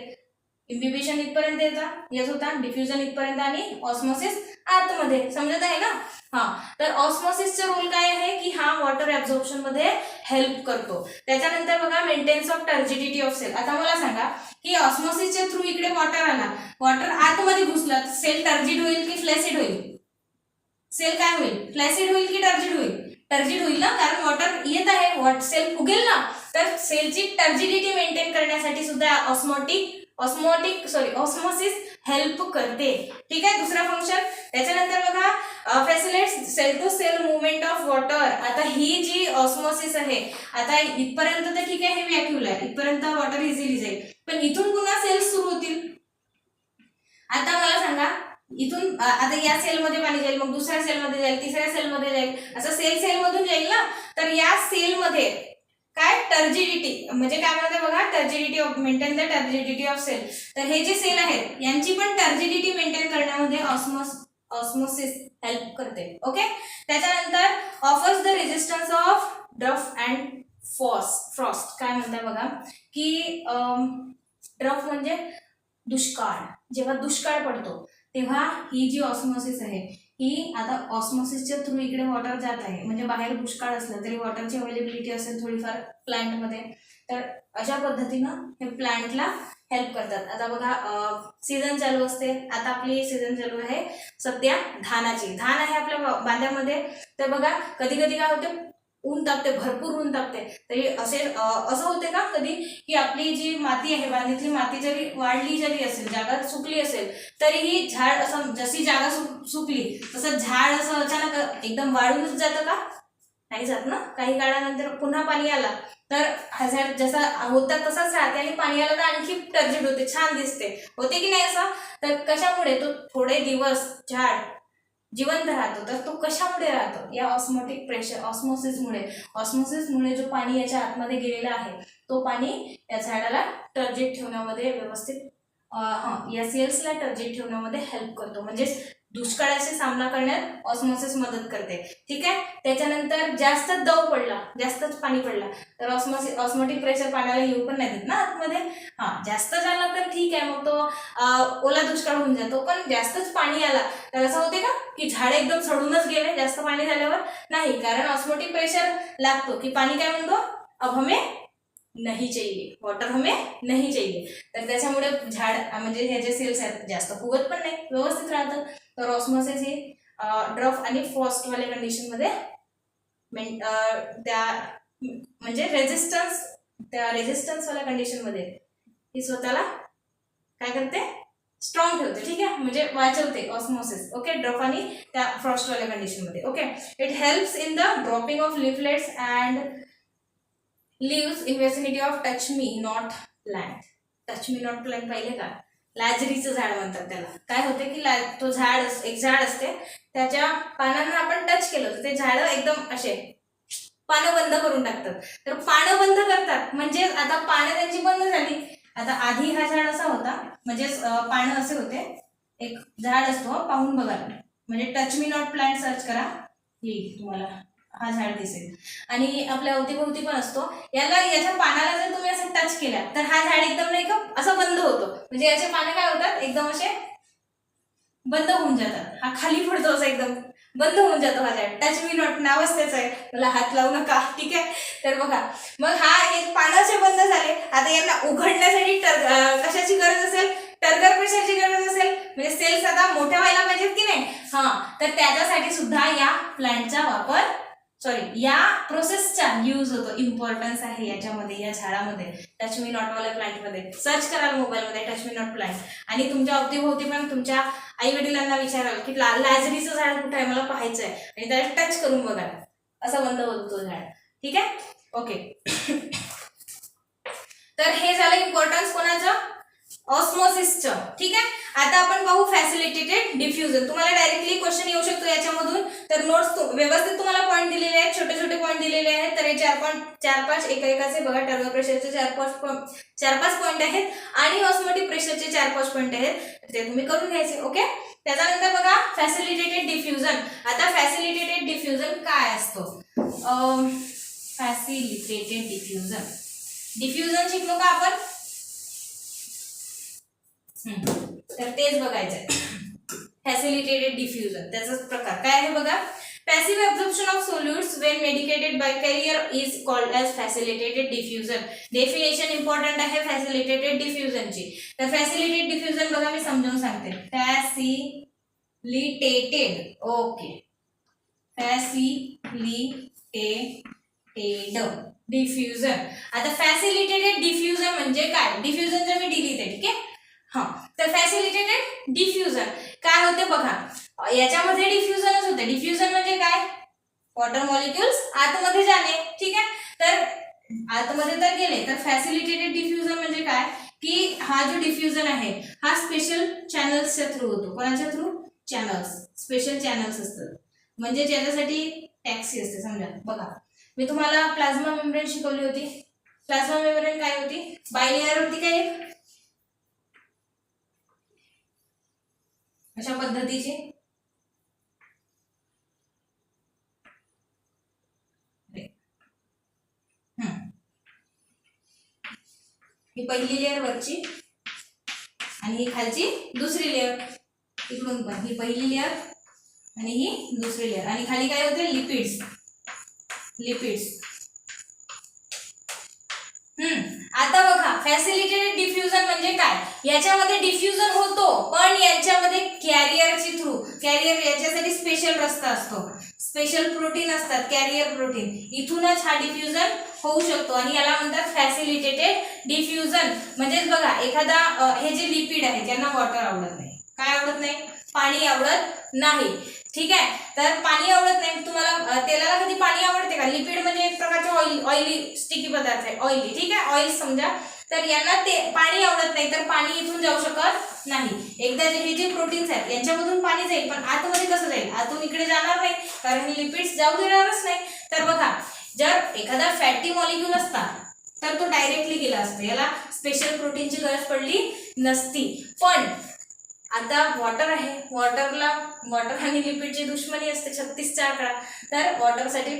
इम्बिबिशन इथपर्यंत येत होता, डिफ्युजन इथपर्यंत, आणि ऑस्मॉसिस आतमध्ये. समजत आहे ना? तर ऑस्मॉसिसचा रोल काय आहे की हा वॉटर ऍब्झॉर्प्शन मध्ये हेल्प करतो. त्याच्यानंतर बघा maintenance of turgidity of cell. आता मला सांगा की ऑस्मॉसिसच्या थ्रू इकडे वॉटर आला, वॉटर आतमध्ये घुसला, सेल टर्जिड होईल की फ्लॅसिड होईल? सेल काय होईल? फ्लॅसिड होईल की टर्जिड होईल? टर्जिड होईल ना, कारण वॉटर येत आहे, सेल फुगेल ना. तर सेलची टर्जिडिटी मेंटेन करण्यासाठी सुद्धा ऑस्मॉसिस हेल्प करते. ठीक आहे, दुसरा फंक्शन. त्याच्यानंतर बघा facilitates cell to cell movement of water. आता ही जी ऑस्मॉसिस आहे, आता इथपर्यंत तर ठीक आहे, हे व्हॅक्यूल आहे, इथपर्यंत वॉटर इझिली जाईल, पण इथून पुन्हा सेल्स सुरू होतील. आता मला सांगा, इथून आता या सेलमध्ये पाणी जाईल, मग दुसऱ्या सेलमध्ये जाईल, तिसऱ्या सेलमध्ये जाईल, असं सेल मधून जाईल ना. तर या सेलमध्ये काय टर्जिडिटी म्हणजे काय म्हणते बघा, turgidity of maintain the turgidity of cell. तर हे जे सेल आहेत यांची पण टर्जिडिटी मेंटेन करण्यामध्ये ऑस्मॉसिस हेल्प करते. ओके, त्याच्यानंतर offers the resistance of drought and frost. काय म्हणताय बघा की ड्रफ म्हणजे दुष्काळ. जेव्हा दुष्काळ पडतो तेव्हा ही जी ऑस्मॉसिस आहे ही आता ऑस्मॉसिसच्या थ्रू इकडे वॉटर जात आहे, म्हणजे बाहेर दुष्काळ असलं तरी वॉटरची अवेलेबिलिटी असेल थोडीफार प्लांटमध्ये, तर अशा पद्धतीनं हे प्लांटला हेल्प करतात. आता बघा सीझन चालू असते, आता आपली सीझन चालू आहे सध्या धानाची. धान आहे आपल्या बांध्यामध्ये. तर बघा कधी कधी काय होते, ऊन तापते, भरपूर ऊन तापते. तरी असं होते का कधी की आपली जी माती आहे, बांधीतली माती जरी वाढली जरी असेल, जागा सुकली असेल, तरीही झाड असं जशी जागा सुकली तसं झाड असं अचानक एकदम वाळूनच जातं का? नाही जात ना, काही काळानंतर पुन्हा पाणी आला तर हा झाड जसा होता तसाच राहते आणि पाणी आलं तर आणखी टर्जिट होते, छान दिसते, होते की नाही असं. तर कशामुळे तो थोडे दिवस झाड जिवंत राहतो, तर तो कशामुळे राहतो, या ऑस्मोटिक प्रेशर, ऑस्मोसिसमुळे जो पाणी याच्या आतमध्ये गेलेला आहे तो पाणी या झाडाला टर्जिट ठेवण्यामध्ये व्यवस्थित या सेल्सला टर्जिट ठेवण्यामध्ये हेल्प करतो, म्हणजे दुष्काळाशी सामना करण्यात ऑस्मोसिस मदत करते. ठीक आहे. त्याच्यानंतर जास्त दव पडला, जास्तच पाणी पडला तर ऑस्मोटिक प्रेशर पाण्याला येऊ पण नाही देत ना आतमध्ये. जास्त झाला तर ठीक आहे, मग तो ओला दुष्काळ होऊन जातो. पण जास्तच पाणी आला तर असं होते का की झाड एकदम सडूनच गेले जास्त पाणी झाल्यावर? नाही, कारण ऑस्मोटिक प्रेशर लागतो की पाणी काय म्हणतो, अब हमें नहीं चाहिए, वॉटर हमें नहीं चाहिए. तर त्याच्यामुळे झाड म्हणजे हे जे सेल्स आहेत जास्त फुगत पण नाही, व्यवस्थित राहतं. तर ऑस्मोसिस ही ड्रॉप आणि फ्रॉस्टवाल्या कंडिशनमध्ये त्या म्हणजे रेझिस्टन्सवाल्या कंडिशनमध्ये ही स्वतःला काय करते, स्ट्रॉंग ठेवते. ठीक आहे, म्हणजे वाचवते ऑस्मोसिस. ओके, ड्रॉप आणि त्या फ्रॉस्टवाल्या कंडिशनमध्ये. Okay, it helps in the dropping of leaflets and leaves in vicinity of touch me not plant. Touch me not plant पाहिले का? लाजरीचं झाड म्हणतात त्याला. काय होते की तो झाड एक झाड असते, त्याच्या पानांना आपण टच केलं तर ते झाड एकदम असे पानं बंद करून टाकतात. तर पानं बंद करतात म्हणजे आता पानं त्यांची बंद झाली. आता आधी हा झाड असा होता, म्हणजे पानं असे होते, एक झाड असतो, पाहून बघा, म्हणजे touch me not plant search करा, येईल तुम्हाला हा झाड दिसेल. आणि आपल्या अवतीभोवती पण असतो. याच्या पानाला जर तुम्ही असं टच केला तर हा झाड एकदम नाही का असं बंद होतो, म्हणजे याचे पानं काय होतात, एकदम असे बंद होऊन जातात. हा खाली पडतो, असं एकदम बंद होऊन जातो हा झाड. टच मी नॉट नावच त्याचं आहे, मला हात लावू नका. ठीक आहे. तर बघा, मग हा एक पानं असे बंद झाले. आता यांना उघडण्यासाठी कशाची गरज असेल, टर्गर प्रेशरची गरज असेल, म्हणजे सेल्स आता मोठ्या व्हायला पाहिजेत की नाही. तर त्याच्यासाठी सुद्धा या प्लांटचा वापर, या प्रोसेसचा यूज होतो. इम्पॉर्टन्स आहे याच्यामध्ये, या झाडामध्ये, टच मी नॉट वाल्या प्लांटमध्ये. सर्च कराल मोबाईलमध्ये टच मी नॉट प्लांट, आणि तुमच्या अवतीभोवती पण तुमच्या आई वडिलांना विचाराल की लाजरीचं झाड कुठं आहे, मला पाहायचं आहे, आणि त्याला टच करून बघा, असं बंद होतो तो झाड. ठीक आहे. ओके, तर हे झालं इम्पॉर्टन्स कोणाचं, ऑस्मोसिसचं. ठीक आहे. आता आपण पाहू फॅसिलिटेटेड डिफ्युजन. तुम्हाला डायरेक्टली क्वेश्चन येऊ शकतो याच्यामधून. तर नोट्स व्यवस्थित तुम्हाला पॉईंट दिलेले आहेत, छोटे छोटे पॉईंट दिलेले आहेत. तर हे 4-5 एकाचे बघा, टर्बो प्रेशरचे 4-5 पॉईंट आहेत आणि ऑस्मोटिक प्रेशरचे 4-5 पॉईंट आहेत, ते तुम्ही करून घ्यायचे. ओके. त्याच्यानंतर बघा फॅसिलिटेटेड डिफ्युजन. आता फॅसिलिटेटेड डिफ्युजन काय असतो, फॅसिलिटेटेड डिफ्युजन शिकलो का आपण? तर तेच बघायचंय, फॅसिलिटेटेड डिफ्युजन, त्याचाच प्रकार काय आहे बघा. Passive absorption of solutes when medicated by carrier is called as facilitated diffusion. Definition important आहे फॅसिलिटेटेड डिफ्युजनची. तर फॅसिलिटेटेड डिफ्युजन बघा, मी समजावून सांगते. फॅसिलिटेटेड, ओके, फॅसिलिटेटेड डिफ्युजन. आता फॅसिलिटेटेड डिफ्युजन म्हणजे काय, डिफ्युजन जर मी डिलीट आहे. ठीक आहे. तर फॅसिलिटेटेड डिफ्युजन काय होते बघा, याच्यामध्ये डिफ्युजनच होते. डिफ्युजन म्हणजे काय, वॉटर मॉलिक्युल्स आतमध्ये जाणे. ठीक आहे. तर आतमध्ये तर गेले, तर फॅसिलिटेटेड डिफ्युजन म्हणजे काय की हा जो डिफ्युजन आहे हा स्पेशल चॅनल्सच्या थ्रू होतो. कोणाच्या थ्रू, चॅनल्स, स्पेशल चॅनल्स असतात, म्हणजे ज्याच्यासाठी टॅक्सी असते. समजा बघा, मी तुम्हाला प्लाझ्मा मेम्ब्रेन शिकवली होती. प्लाझ्मा मेम्ब्रेन काय होती, बायलेयर होती काय, अशा पद्धतीचे. ही पहिली लेअर वरची आणि ही खालची दुसरी लेअर. इकडून पण ही पहिली लेअर आणि ही दुसरी लेअर, आणि खाली काय होते, लिपिड्स. आता बघा फॅसिलिटेटेड डिफ्युजन म्हणजे काय, याच्यामध्ये डिफ्युजन होतो पण याच्यामध्ये कॅरियरची थ्रू, कॅरियर याच्यासाठी स्पेशल रस्ता असतो, स्पेशल प्रोटीन असतात, कॅरियर प्रोटीन, इथूनच हा डिफ्युजन होऊ शकतो आणि याला म्हणतात फॅसिलिटेटेड डिफ्युजन. म्हणजेच बघा, एखादा हे जे लिपिड आहे ज्यांना वॉटर आवडत नाही, काय आवडत नाही, पाणी आवडत नाही, ठीक आहे. तर पाणी आवडत नाही तुम्हाला, तेलाला कधी पाणी आवडते का? लिपिड म्हणजे एक प्रकारचे ऑइली स्टिकी पदार्थ आहे, ऑइली, ठीक आहे, ऑइल समजा. तर यांना ते पाणी आवडत नाही, तर पाणी इथून जाऊ शकत नाही. एकदा हे जे प्रोटीन्स आहेत यांच्यामधून पाणी जाईल, पण आतमध्ये कसं जाईल? आतून इकडे जाणार नाही, कारण लिपिड्स जाऊ देणारच नाही. तर बघा, जर एखादा फॅटी मॉलिक्यूल असता तर तो डायरेक्टली गेला असता, याला स्पेशल प्रोटीनची गरज पडली नसती. पण आता वॉटर आहे, वॉटर आणि लिपिडची दुश्मनी असते, 36चा आकडा. तर वॉटरसाठी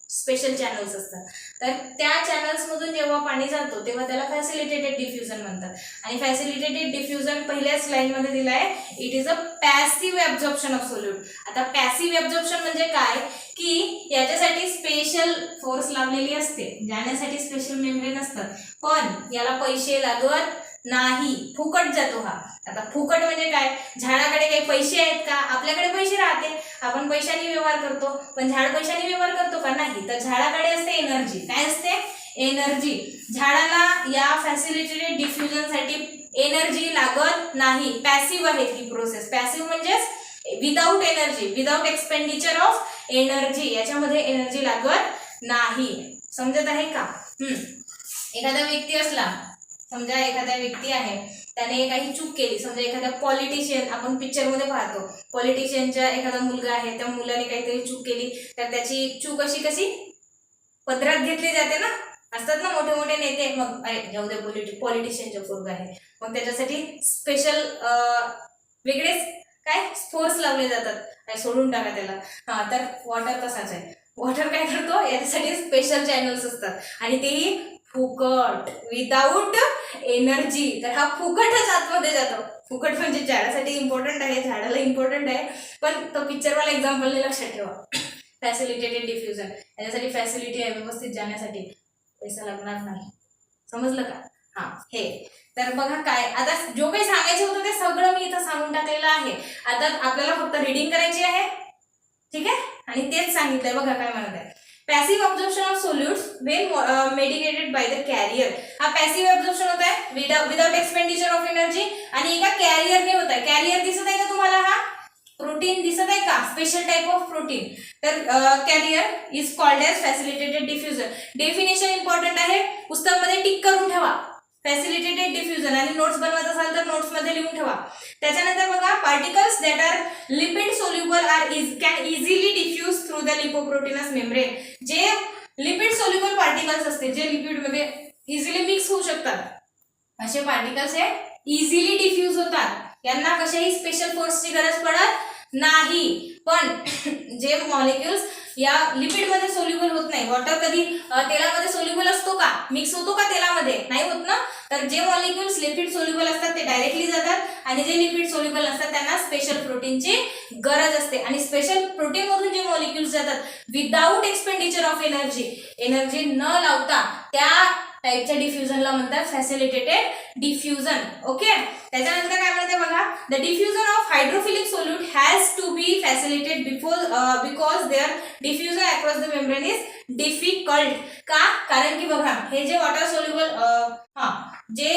स्पेशल चॅनल्स असतात. तर त्या चॅनल्समधून जेव्हा पाणी जातो तेव्हा त्याला फॅसिलिटेटेड डिफ्युजन म्हणतात. आणि फॅसिलिटेटेड डिफ्युजन पहिल्याच लाईनमध्ये दिला आहे, it is a passive absorption of solute. आता पॅसिव्ह ॲब्झॉर्प्शन म्हणजे काय, की याच्यासाठी स्पेशल फोर्स लावलेली असते, जाण्यासाठी स्पेशल मेम्ब्रेन असतात, पण याला पैसे लागत नाही, फुकट जातो हा. आता फुकट म्हणजे काय? झाडाकडे काही पैसे आहेत का? आपल्याकडे पैसे राहते, आपण पैशाने व्यवहार करतो, पण झाड पैशाने व्यवहार करतो का? नाही. तर झाडाकडे असते एनर्जी. काय असते? एनर्जी. झाडाला या फॅसिलिटेटेड डिफ्युजनसाठी एनर्जी लागत नाही. पॅसिव्ह आहे ही प्रोसेस. पॅसिव्ह म्हणजेच without energy, without expenditure of energy, याच्यामध्ये एनर्जी लागत नाही. समजत आहे का? एखादा व्यक्ती असला, समजा एखादा व्यक्ती आहे, त्याने काही चूक केली, समजा एखादा पॉलिटिशियन, आपण पिक्चरमध्ये पाहतो, पॉलिटिशियनचा एखादा मुलगा आहे, त्या मुलाने काहीतरी चूक केली, तर त्याची चूक अशी कशी पदरात घेतली जाते ना, असतात ना मोठे मोठे नेते, मग अरे जाऊ द्या पॉलिटिशियनचा पोरगा आहे, मग त्याच्यासाठी स्पेशल वेगळेच काय फोर्स लावले जातात, काय सोडून टाका त्याला. तर वॉटर तसाच आहे. वॉटर काय करतो? याच्यासाठी स्पेशल चॅनल्स असतात, आणि तेही फुकट, विदाउट एनर्जी. तर हा फुकटच आतमध्ये जातो. फुकट म्हणजे झाडासाठी इम्पॉर्टंट आहे, झाडाला इम्पॉर्टंट आहे, पण तो पिक्चरवाला एक्झाम्पलने लक्षात ठेवा. फॅसिलिटेटेड डिफ्युजन, याच्यासाठी फॅसिलिटी आहे, व्यवस्थित जाण्यासाठी पैसा लागणार नाही. समजलं का? हे तर बघा, काय आता जो काही सांगायचं होतं ते सगळं मी इथं सांगून टाकलेलं आहे. आता आपल्याला फक्त रीडिंग करायची आहे, ठीक आहे, आणि तेच सांगितलंय. बघा काय म्हणत आहे, passive absorption of solutes when medicated by the carrier. हा पॅसिव्ह ऑब्झर्प्शन होत आहे विदाउट एक्सपेंडिचर ऑफ एनर्जी, आणि एका कॅरियरने होत आहे. कॅरियर दिसत आहे का तुम्हाला? हा प्रोटीन दिसत आहे का? Special type of protein. तर carrier is called as facilitated diffusion. Definition important आहे, पुस्तकामध्ये टिक करून ठेवा फॅसिलिटेटेड डिफ्युजन, आणि नोट्स बनवत असाल तर नोट्स मध्ये लिहून ठेवा. त्याच्यानंतर बघा, particles that are lipid soluble can easily diffuse through the lipoproteins membrane. जे लिपिड सोल्युबल पार्टिकल्स असते, जे लिपिड मध्ये इझिली मिक्स होऊ शकतात, असे पार्टिकल्स हे इझिली डिफ्यूज होतात. यांना कशाही स्पेशल फोर्सची गरज पडत नाही. पण जे मॉलिक्युल्स या लिपिड मध्ये सोल्युबल होत नाही, वॉटर कधी तेलामध्ये सोल्युबल असतो का? मिक्स होतो का तेलामध्ये? नाही होत ना. तर जे मॉलिक्युल्स लिपिड सोल्युबल असतात ते डायरेक्टली जातात, आणि जे लिपिड सोल्युबल असतात त्यांना स्पेशल प्रोटीनची गरज असते. आणि स्पेशल प्रोटीन मधून जे मॉलिक्युल्स जातात विदाउट एक्सपेंडिचर ऑफ एनर्जी न लावता, त्या टाइपच्या डिफ्युजनला म्हणतात फॅसिलिटेटेड डिफ्युजन. ओके. त्याच्यानंतर काय म्हणते बघा, the diffusion of hydrophilic solute has to be facilitated because their diffusion across the membrane is difficult. का? कारण की बघा, हे जे वॉटर सोल्युबल जे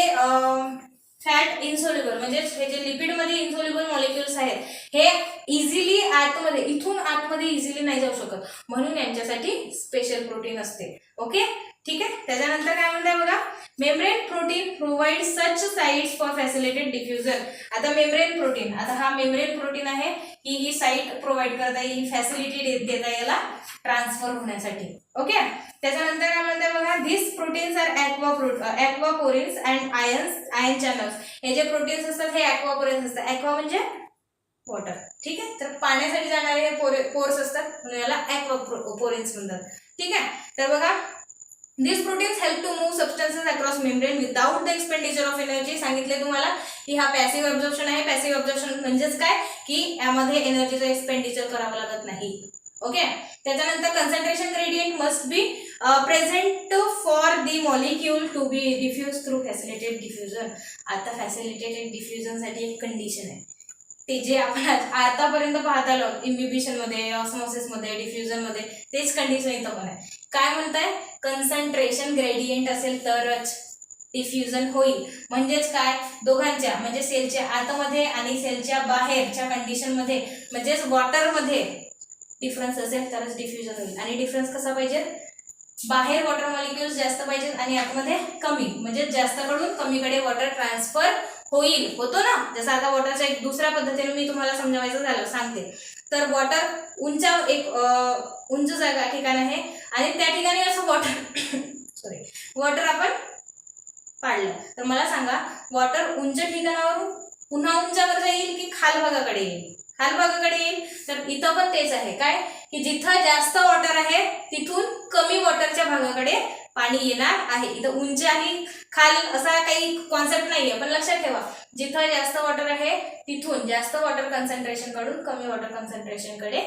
फॅट इनसोल्युबल म्हणजे हे जे लिपिड मध्ये इनसोल्युबल मॉलिक्युल्स आहेत, हे इझिली आतमध्ये, इथून आतमध्ये इझिली नाही जाऊ शकत, म्हणून यांच्यासाठी स्पेशल प्रोटीन असते. ओके, ठीक आहे. त्याच्यानंतर काय म्हणताय बघा, membrane protein provide such sites for facilitated diffusion. आता मेम्ब्रेन प्रोटीन, आता हा मेम्ब्रेन प्रोटीन आहे, ही साइट प्रोव्हाइड करता येईल, फॅसिलिटी देता याला ट्रान्सफर होण्यासाठी. ओके. त्याच्यानंतर काय म्हणताय बघा, this proteins are aquaporins and ion channels. हे जे प्रोटीन्स असतात हे ॲक्वापोरिन्स असतात. ॲक्वा म्हणजे वॉटर, ठीक आहे. तर पाण्यासाठी जाणारे हे पोर्स असतात, म्हणून याला ॲक्वापोरिन्स म्हणतात. ठीक आहे. तर बघा, these proteins help to move substances across membrane without the expenditure of energy. सांगितले तुम्हाला की हा पॅसिव्ह ऑब्झर्प्शन आहे. पॅसिव्ह ऑब्झर्प्शन म्हणजेच काय, की यामध्ये एनर्जीचं एक्सपेंडिचर करावं लागत नाही. ओके. त्याच्यानंतर concentration gradient must be present for the molecule to be diffuse through facilitated diffusion. आता फॅसिलिटेटेड डिफ्युजन साठी एक कंडिशन आहे, ते जे आपण आतापर्यंत पाहत आलो इम्बिबिशन मध्ये, ऑस्मोसिस मध्ये, डिफ्युजन मध्ये, तेच कंडिशन इथं पण आहे. काय म्हणताय, कन्सन्ट्रेशन ग्रेडियंट असेल तरच. डिफ्युजन होईल. म्हणजेच काय, दोघांच्या म्हणजे सेलच्या आतमध्ये आणि सेलच्या बाहेरच्या कंडिशनमध्ये म्हणजेच वॉटरमध्ये डिफरन्स असेल तरच डिफ्युजन होईल. आणि डिफरन्स कसा पाहिजे, बाहेर वॉटर मॉलिक्युल्स जास्त पाहिजेत आणि आतमध्ये कमी, म्हणजे जास्तकडून कमीकडे वॉटर ट्रान्सफर होईल, होतो ना. जसं आता वॉटरच्या एक दुसऱ्या पद्धतीने मी तुम्हाला समजावायचं झालं सांगते. तर वॉटर उंच जागा ठिकाण आहे आणि त्या ठिकाणी असं वॉटर आपण पाडलं. तर मला सांगा, वॉटर उंच ठिकाणावरून पुन्हा उंचावर जाईल की खालभागाकडे येईल? खालभागाकडे येईल. तर इथं पण तेच आहे, काय की जिथं जास्त वॉटर आहे तिथून कमी वॉटरच्या भागाकडे पाणी येणार आहे. इथं उंच आणि खाल असा काही कॉन्सेप्ट नाहीये, पण लक्षात ठेवा, जिथं जास्त वॉटर आहे तिथून जास्त वॉटर कन्सन्ट्रेशन कडून कमी वॉटर कन्सन्ट्रेशन कडे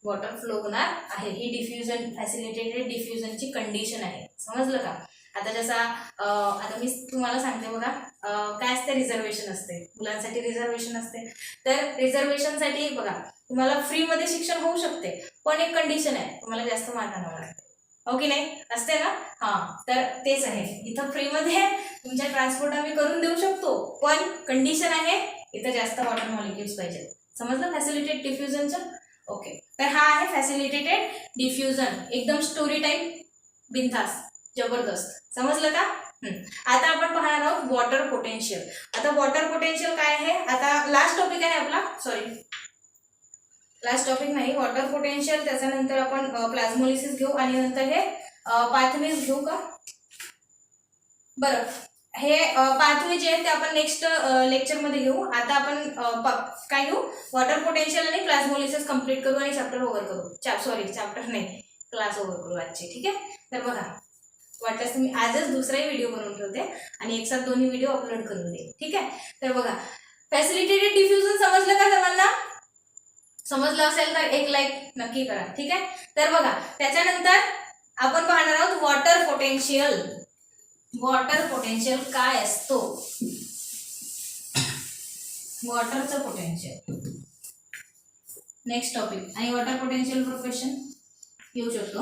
वॉटर फ्लो होणार आहे. ही डिफ्युजन, फॅसिलिटेटेड डिफ्युजनची कंडिशन आहे. समजलं का? आता जसा आता मी तुम्हाला सांगते बघा, काय असते, रिझर्वेशन असते, मुलांसाठी रिझर्वेशन असते. तर रिझर्वेशनसाठी बघा, तुम्हाला फ्रीमध्ये शिक्षण होऊ शकते, पण एक कंडिशन आहे, तुम्हाला जास्त मार्क आणावं लागते, हो की नाही? असते ना. तर तेच आहे, इथं फ्रीमध्ये तुमच्या ट्रान्सपोर्ट आम्ही करून देऊ शकतो, पण कंडिशन आहे इथं जास्त वॉटर मॉलिक्युल्स पाहिजे. समजलं फॅसिलिटेटेड डिफ्युजनचं? ओके. तर हा आहे फॅसिलिटेटेड डिफ्युजन. एकदम स्टोरी टाईप, बिनधास्त, जबरदस्त. समजलं का? आता आपण पाहणार आहोत वॉटर पोटेन्शियल. आता वॉटर पोटेन्शियल काय आहे, आता लास्ट टॉपिक आहे आपला, सॉरी लास्ट टॉपिक नाही, वॉटर पोटेन्शियल. त्याच्यानंतर आपण प्लाझ्मोलिसिस घेऊ आणि नंतर हे पाथवेज घेऊ का? बरं, हे पाथवे जे आहेत ते आपण नेक्स्ट लेक्चरमध्ये घेऊ. आता आपण काय घेऊ, वॉटर पोटेन्शियल आणि प्लाझ्मोलिसिस कंप्लीट करू आणि चॅप्टर ओव्हर करू. चॅप्टर नाही, क्लास ओव्हर करू आजचे. ठीक आहे. तर बघा, वाटल्यास तुम्ही आजच दुसराही व्हिडिओ बनवून ठेवते आणि एक साथ दोन्ही व्हिडिओ अपलोड करून दे. ठीक आहे. तर बघा, फॅसिलिटेटेड डिफ्युजन समजलं का सर्वांना? समजलं असेल तर एक लाईक नक्की करा. ठीक आहे. तर बघा, त्याच्यानंतर आपण पाहणार आहोत वॉटर पोटेन्शियल. वॉटर पोटेन्शियल काय असतो, वॉटरचं पोटेन्शियल नेक्स्ट टॉपिक. आणि वॉटर पोटेन्शियल क्वेश्चन येऊ शकतो.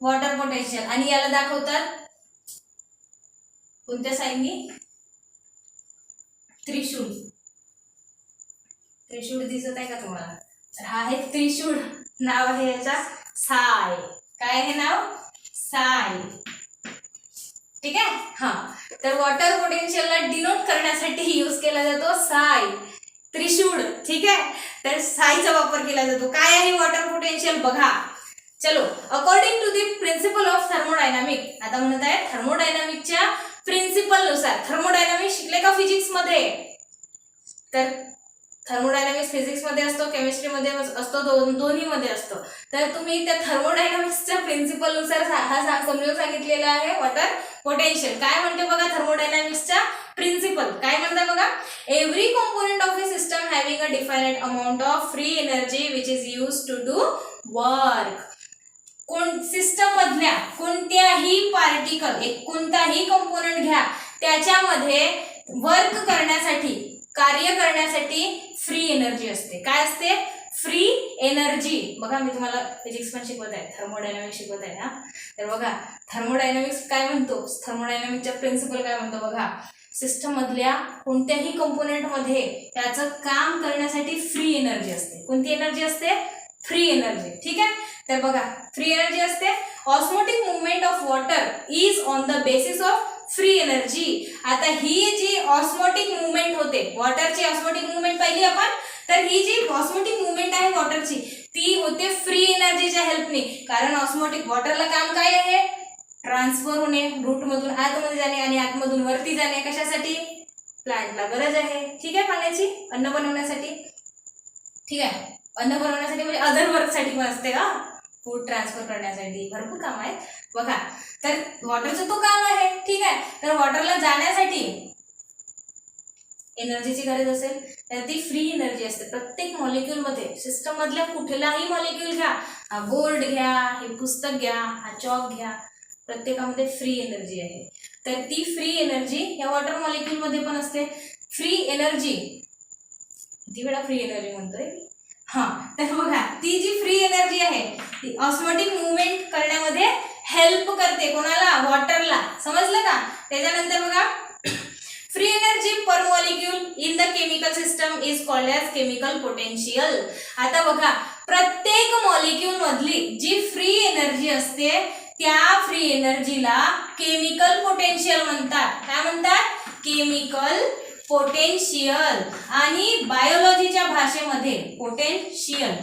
वॉटर पोटेन्शियल आणि याला दाखवतात कोणत्या साईननी? त्रिशूळ. त्रिशूळ दिसत आहे का तुम्हाला? तर हा आहे त्रिशूळ. नाव आहे याचा साय. काय आहे नाव? साय. ठीक आहे. तर वॉटर पोटेन्शियलला डिनोट करण्यासाठी यूज केला जातो साय, त्रिशूळ. ठीक आहे. तर सायचा वापर केला जातो. काय आहे वॉटर पोटेन्शियल बघा. चलो, according to the principle of thermodynamic. आता म्हणत आहे थर्मोडायनामिकच्या प्रिन्सिपल नुसार. थर्मोडायनामिक्स शिकले का फिजिक्स मध्ये? तर थर्मोडायनामिक्स फिजिक्स मध्ये असतो, केमिस्ट्री मध्ये असतो, दोन्ही मध्ये असतो. तर तुम्ही त्या थर्मोडायनामिक्सच्या प्रिन्सिपल नुसार हा समजून सांगितलेला आहे वॉटर पोटेन्शियल. काय म्हणते बघा थर्मोडायनामिक्सच्या प्रिन्सिपल? काय म्हणतात बघा, every component of a system having a definite amount of free energy which is used to do work. System मधल्या कोणत्याही पार्टिकल, एक कोणताही कंपोनंट घ्या, त्याच्यामध्ये वर्क करण्यासाठी, कार्य करण्यासाठी फ्री एनर्जी असते. काय असते? Free energy. बघा, मी तुम्हाला फिजिक्स पण शिकवत आहे, थर्मोडायनामिक्स शिकवत आहे ना. तर बघा, थर्मोडायनामिक्स काय म्हणतो, थर्मोडायनामिक्सच्या प्रिन्सिपल काय म्हणतो बघा, सिस्टम मधल्या कोणत्याही कंपोनंट मध्ये त्याचं काम करण्यासाठी फ्री एनर्जी असते. कोणती एनर्जी असते? Free energy. ठीक आहे. तर बघा, फ्री एनर्जी असते. Osmotic movement of water is on the basis of free energy. आता ही जी ऑस्मोटिक मुवमेंट होते, वॉटरची ऑस्मोटिक मुवमेंट पाहिली आपण. तर ही जी ऑस्मोटिक मुवमेंट आहे वॉटरची, ती होते फ्री एनर्जीच्या हेल्पने. कारण ऑस्मोटिक वॉटरला काम काय आहे? ट्रान्सफर होणे, रूट मधून आतमध्ये जाणे आणि आतमधून वरती जाणे. कशासाठी? प्लांटला गरज आहे. ठीक आहे, पाण्याची, अन्न बनवण्यासाठी. ठीक आहे, अन्न बनवण्यासाठी म्हणजे अदर वर्कसाठी पण असते का, फूड ट्रान्सफर करण्यासाठी भरपूर काम आहेत बघा. तर वॉटरचं तो काम आहे. ठीक आहे. तर वॉटरला जाण्यासाठी एनर्जीची गरज असेल तर ती फ्री एनर्जी असते प्रत्येक मॉलिक्यूल मध्ये. सिस्टम मधल्या कुठलाही मॉलिक्यूल घ्या, हा बोर्ड घ्या, हे पुस्तक घ्या, हा चॉक घ्या, प्रत्येकामध्ये फ्री एनर्जी आहे. तर ती फ्री एनर्जी या वॉटर मॉलिक्यूल मध्ये पण असते. फ्री एनर्जी, किती वेळा फ्री एनर्जी म्हणतोय, हा, तर बघा ती जी फ्री एनर्जी आहे ती ऑस्मोटिक मुवमेंट करण्यामध्ये हेल्प करते. कोणाला? वॉटरला. समजलं का? त्याच्यानंतर बघा free energy per molecule in the chemical system is called as chemical potential. आता बघा प्रत्येक मॉलिक्यूल मधली जी फ्री एनर्जी असते त्या फ्री एनर्जीला केमिकल पोटेन्शियल म्हणतात. काय म्हणतात? Chemical potential. आणि बायोलॉजीच्या भाषेमध्ये पोटेन्शियल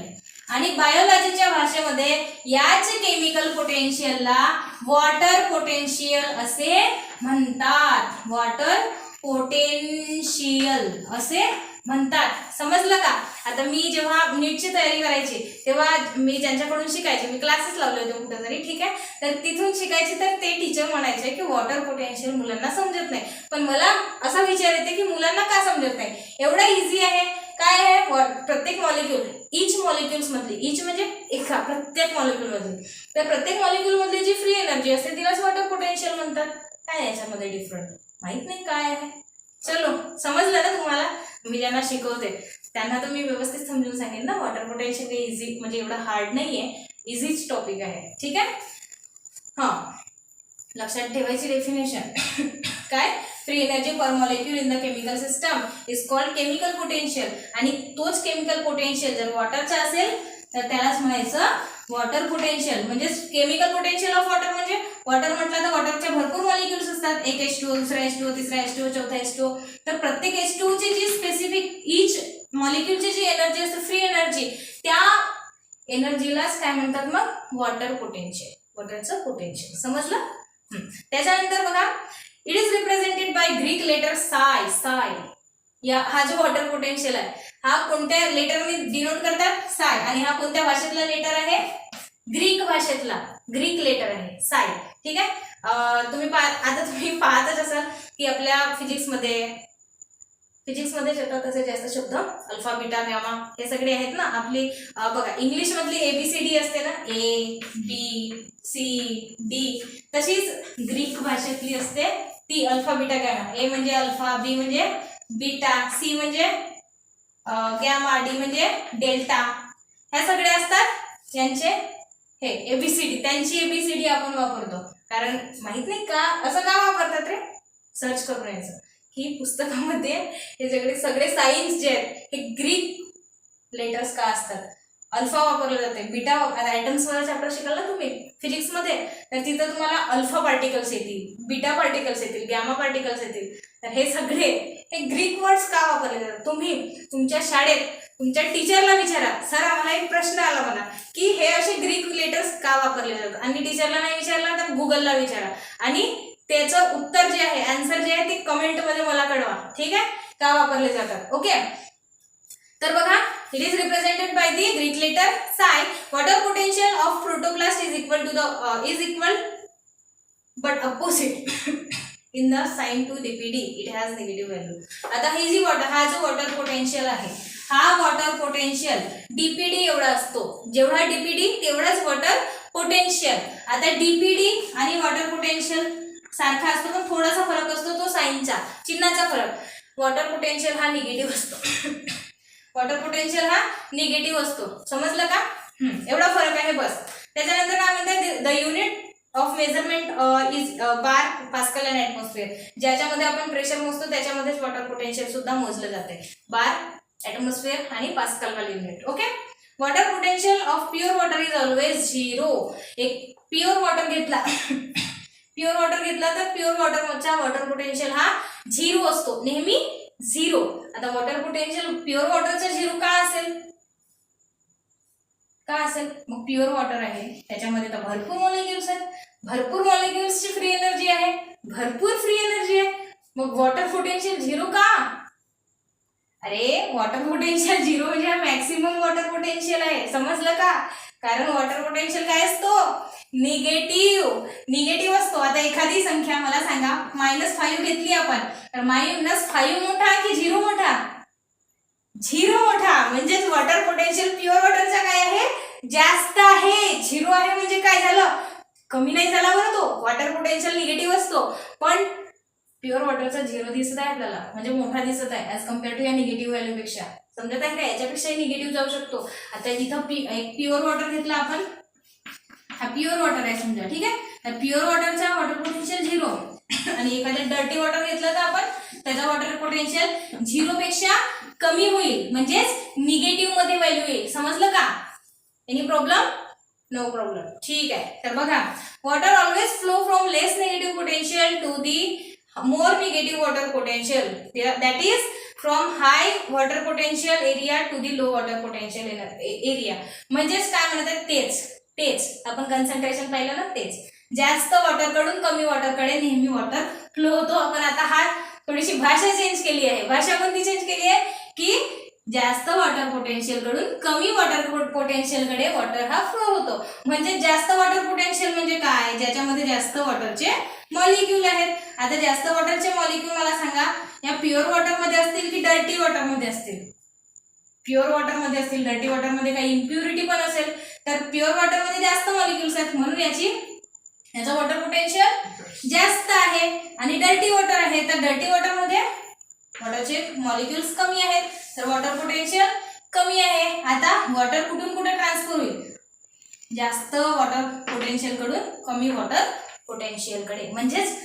आणि बायोलॉजीच्या भाषेमध्ये याच केमिकल पोटेन्शियलला वॉटर पोटेन्शियल असे म्हणतात. वॉटर पोटेन्शियल असे म्हणतात. समजलं का? आता मी जेव्हा नीटची तयारी करायची तेव्हा मी ज्यांच्याकडून शिकायचे, मी क्लासेस लावले होते कुठेतरी, ठीक आहे, तर तिथून शिकायची, तर ते टीचर म्हणायचे की वॉटर पोटेन्शियल मुलांना समजत नाही. पण मला असा विचार येते की मुलांना का समजत नाही? एवढा इझी आहे. काय आहे? प्रत्येक मॉलिक्यूल, इच मॉलिक्युल्स मधली, इच म्हणजे एका, प्रत्येक मॉलिक्यूल मधली, तर प्रत्येक मॉलिक्यूल मधली जी फ्री एनर्जी असते तिलाच वॉटर पोटेन्शियल म्हणतात. काय याच्यामध्ये डिफरंट? माहित नाही काय आहे. चलो, समजलं ना तुम्हाला? मी ज्यांना शिकवते त्यांना तर मी व्यवस्थित समजून सांगेन ना. वॉटर पोटेन्शियल काही इझी म्हणजे एवढा हार्ड नाहीये, इझीच टॉपिक आहे. ठीक आहे. हा, लक्षात ठेवायची डेफिनेशन काय? Free energy per molecule in the chemical system is called chemical potential. आणि तोच केमिकल पोटेन्शियल जर वॉटरचा असेल तर त्यालाच म्हणायचं वॉटर पोटेन्शियल. म्हणजे केमिकल पोटेन्शियल ऑफ वॉटर म्हणजे वॉटर म्हटलं तर वॉटरचे भरपूर मॉलिक्युल्स असतात. एक H2O, दुसरा H2O, तिसरा H2O, चौथा H2O. तर प्रत्येक H2O ची जी स्पेसिफिक इच मॉलिक्युलची जी एनर्जी असते, फ्री एनर्जी, त्या एनर्जीलाच काय म्हणतात मग? Water potential. वॉटरचं पोटेन्शियल. समजलं? त्याच्यानंतर बघा it is represented by Greek letter psi. Psi या हा जो वॉटर पोटेन्शियल आहे हा कोणत्या लेटरने डिनोट करतात? साय. आणि हा कोणत्या भाषेतला लेटर आहे? ग्रीक भाषेतला ग्रीक लेटर आहे साय. ठीक आहे. आता तुम्ही पाहतच असाल की आपल्या फिजिक्समध्ये येतात तसे जास्त शब्द अल्फा, बीटा, गामा हे सगळे आहेत ना. आपली बघा इंग्लिश मधली ABCD असते ना, ABCD, तशीच ग्रीक भाषेतली असते ती अल्फा, बीटा, गामा. A म्हणजे अल्फा, B म्हणजे बीटा, C म्हणजे गॅमा, D म्हणजे डेल्टा. ह्या सगळे असतात यांचे हे ABCD. त्यांची ABCD आपण वापरतो. कारण माहित नाही का असं का वापरतात रे? सर्च करून यायचं की पुस्तकामध्ये हे सगळे सायन्स जे आहेत हे ग्रीक लेटर्स का असतात. अल्फा वापरलं जाते, बीटा, ॲटम्स वाला चॅप्टर शिकाल ना तुम्ही फिजिक्समध्ये, तर तिथं तुम्हाला अल्फा पार्टिकल्स येतील, बीटा पार्टिकल्स येतील, गॅमा पार्टिकल्स येतील. तर हे सगळे हे ग्रीक वर्ड्स का वापरले जातात? तुम्ही तुमच्या शाळेत तुमच्या टीचरला विचारा, सर आम्हाला एक प्रश्न आला मला की हे असे ग्रीक लेटर्स का वापरले जातात. आणि टीचरला नाही विचारला तर गुगलला विचारा आणि त्याचं उत्तर जे आहे, आन्सर जे आहे ते कमेंटमध्ये मला कळवा. ठीक आहे, का वापरले जातात. ओके, तर बघा it is represented by the Greek letter psi. Water potential of protoplast is equal but opposite in the sign to DPD. It has negative value. आता ही जी हा जो वॉटर पोटेन्शियल आहे हा वॉटर पोटेन्शियल DPD एवढा असतो. जेवढा DPD तेवढाच वॉटर पोटेन्शियल. आता DPD आणि वॉटर पोटेन्शियल सारखा असतो पण थोडासा फरक असतो, तो साइनचा, चिन्हाचा फरक. वॉटर पोटेन्शियल हा निगेटिव्ह असतो. वॉटर पोटेन्शियल हा निगेटिव्ह असतो. समजलं का? एवढा फरक आहे बस. त्याच्यानंतर काय म्हणतात? The unit of measurement is bar, pascal and atmosphere. ज्याच्यामध्ये आपण प्रेशर मोजतो त्याच्यामध्येच वॉटर पोटेन्शियल सुद्धा मोजलं जाते. बार, ॲटमॉस्फिअर आणि पास्कल वाली unit. Okay. Water potential of pure water is always 0. एक प्युअर वॉटर घेतला तर प्युअर वॉटरचा वॉटर पोटेन्शियल हा 0 असतो, नेहमी 0. आता वॉटर पोटेन्शियल प्युअर वॉटरचा 0 का असेल? मग प्युअर वॉटर आहे त्याच्यामध्ये तर भरपूर मॉलिक्युल्स आहेत, भरपूर मॉलिक्युल्सची फ्री एनर्जी आहे, भरपूर फ्री एनर्जी आहे. मग वॉटर पोटेन्शियल 0 का? अरे वॉटर पोटेन्शियल 0 म्हणजे मॅक्सिमम वॉटर पोटेन्शियल आहे. समजलं का? कारण वॉटर पोटेन्शियल काय असतो? निगेटिव्ह असतो. आता एखादी संख्या मला सांगा, -5 घेतली आपण, तर -5 मोठा की 0 मोठा? 0 मोठा. म्हणजेच वॉटर पोटेन्शियल प्युअर वॉटरचा काय आहे? जास्त आहे. 0 आहे म्हणजे काय झालं? कमी नाही झाला बरं तो. वॉटर पोटेन्शियल निगेटिव्ह असतो पण प्युअर वॉटरचा 0 दिसत आहे आपल्याला, म्हणजे मोठा दिसत आहे ॲज कम्पेअर टू या निगेटिव्ह व्हॅल्यू पेक्षा. समजत आहे का? याच्यापेक्षाही निगेटिव्ह जाऊ शकतो. आता इथं एक प्युअर वॉटर घेतला आपण, हा प्युअर वॉटर आहे समजा, ठीक आहे. तर प्युअर वॉटरचा वॉटर पोटेन्शियल 0 आणि एखादं डर्टी वॉटर घेतलं तर आपण त्याचा वॉटर पोटेन्शियल 0 पेक्षा कमी होईल, म्हणजेच निगेटिव्ह मध्ये व्हॅल्यू येईल. समजलं का? Any problem? No problem. ठीक आहे. तर बघा, water always flow from less negative potential to the more negative water potential, that is from high water potential area to the low water potential area. म्हणजेच काय म्हणतात, तेच आपण कन्सन्ट्रेशन पाहिलं ना, तेच जास्त वॉटर कडून कमी वॉटर कडे नेहमी वॉटर फ्लो होतो. आपण आता हा थोडीशी भाषा चेंज केली आहे. भाषा कोणती चेंज केली आहे की जास्त वॉटर पोटेन्शियल कडून कमी वॉटर पोटेन्शियल कडे वॉटर हा फ्लो होतो. म्हणजे जास्त वॉटर पोटेन्शियल म्हणजे काय, ज्याच्यामध्ये जास्त वॉटरचे मॉलिक्यूल आहेत. आता जास्त वॉटरचे मॉलिक्यूल मला सांगा, या प्युअर वॉटर मध्ये असतील की डर्टी वॉटर मध्ये असतील? प्युअर वॉटर मध्ये असतील. डर्टी वॉटर मध्ये काही इम्प्युरिटी पण असेल. तर प्युअर वॉटर मध्ये जास्त मॉलिक्यूल्स आहेत म्हणून याचा वॉटर पोटेन्शियल जास्त आहे. आणि डर्टी वॉटर आहे, तर डर्टी वॉटर मध्ये वॉटरचे मॉलिक्यूल्स कमी आहेत, तर वॉटर पोटेन्शियल कमी आहे. आता वॉटर कुठून कुठे ट्रान्सफर होईल? जास्त वॉटर पोटेन्शियल कडून कमी वॉटर पोटेन्शियल कडे, म्हणजेच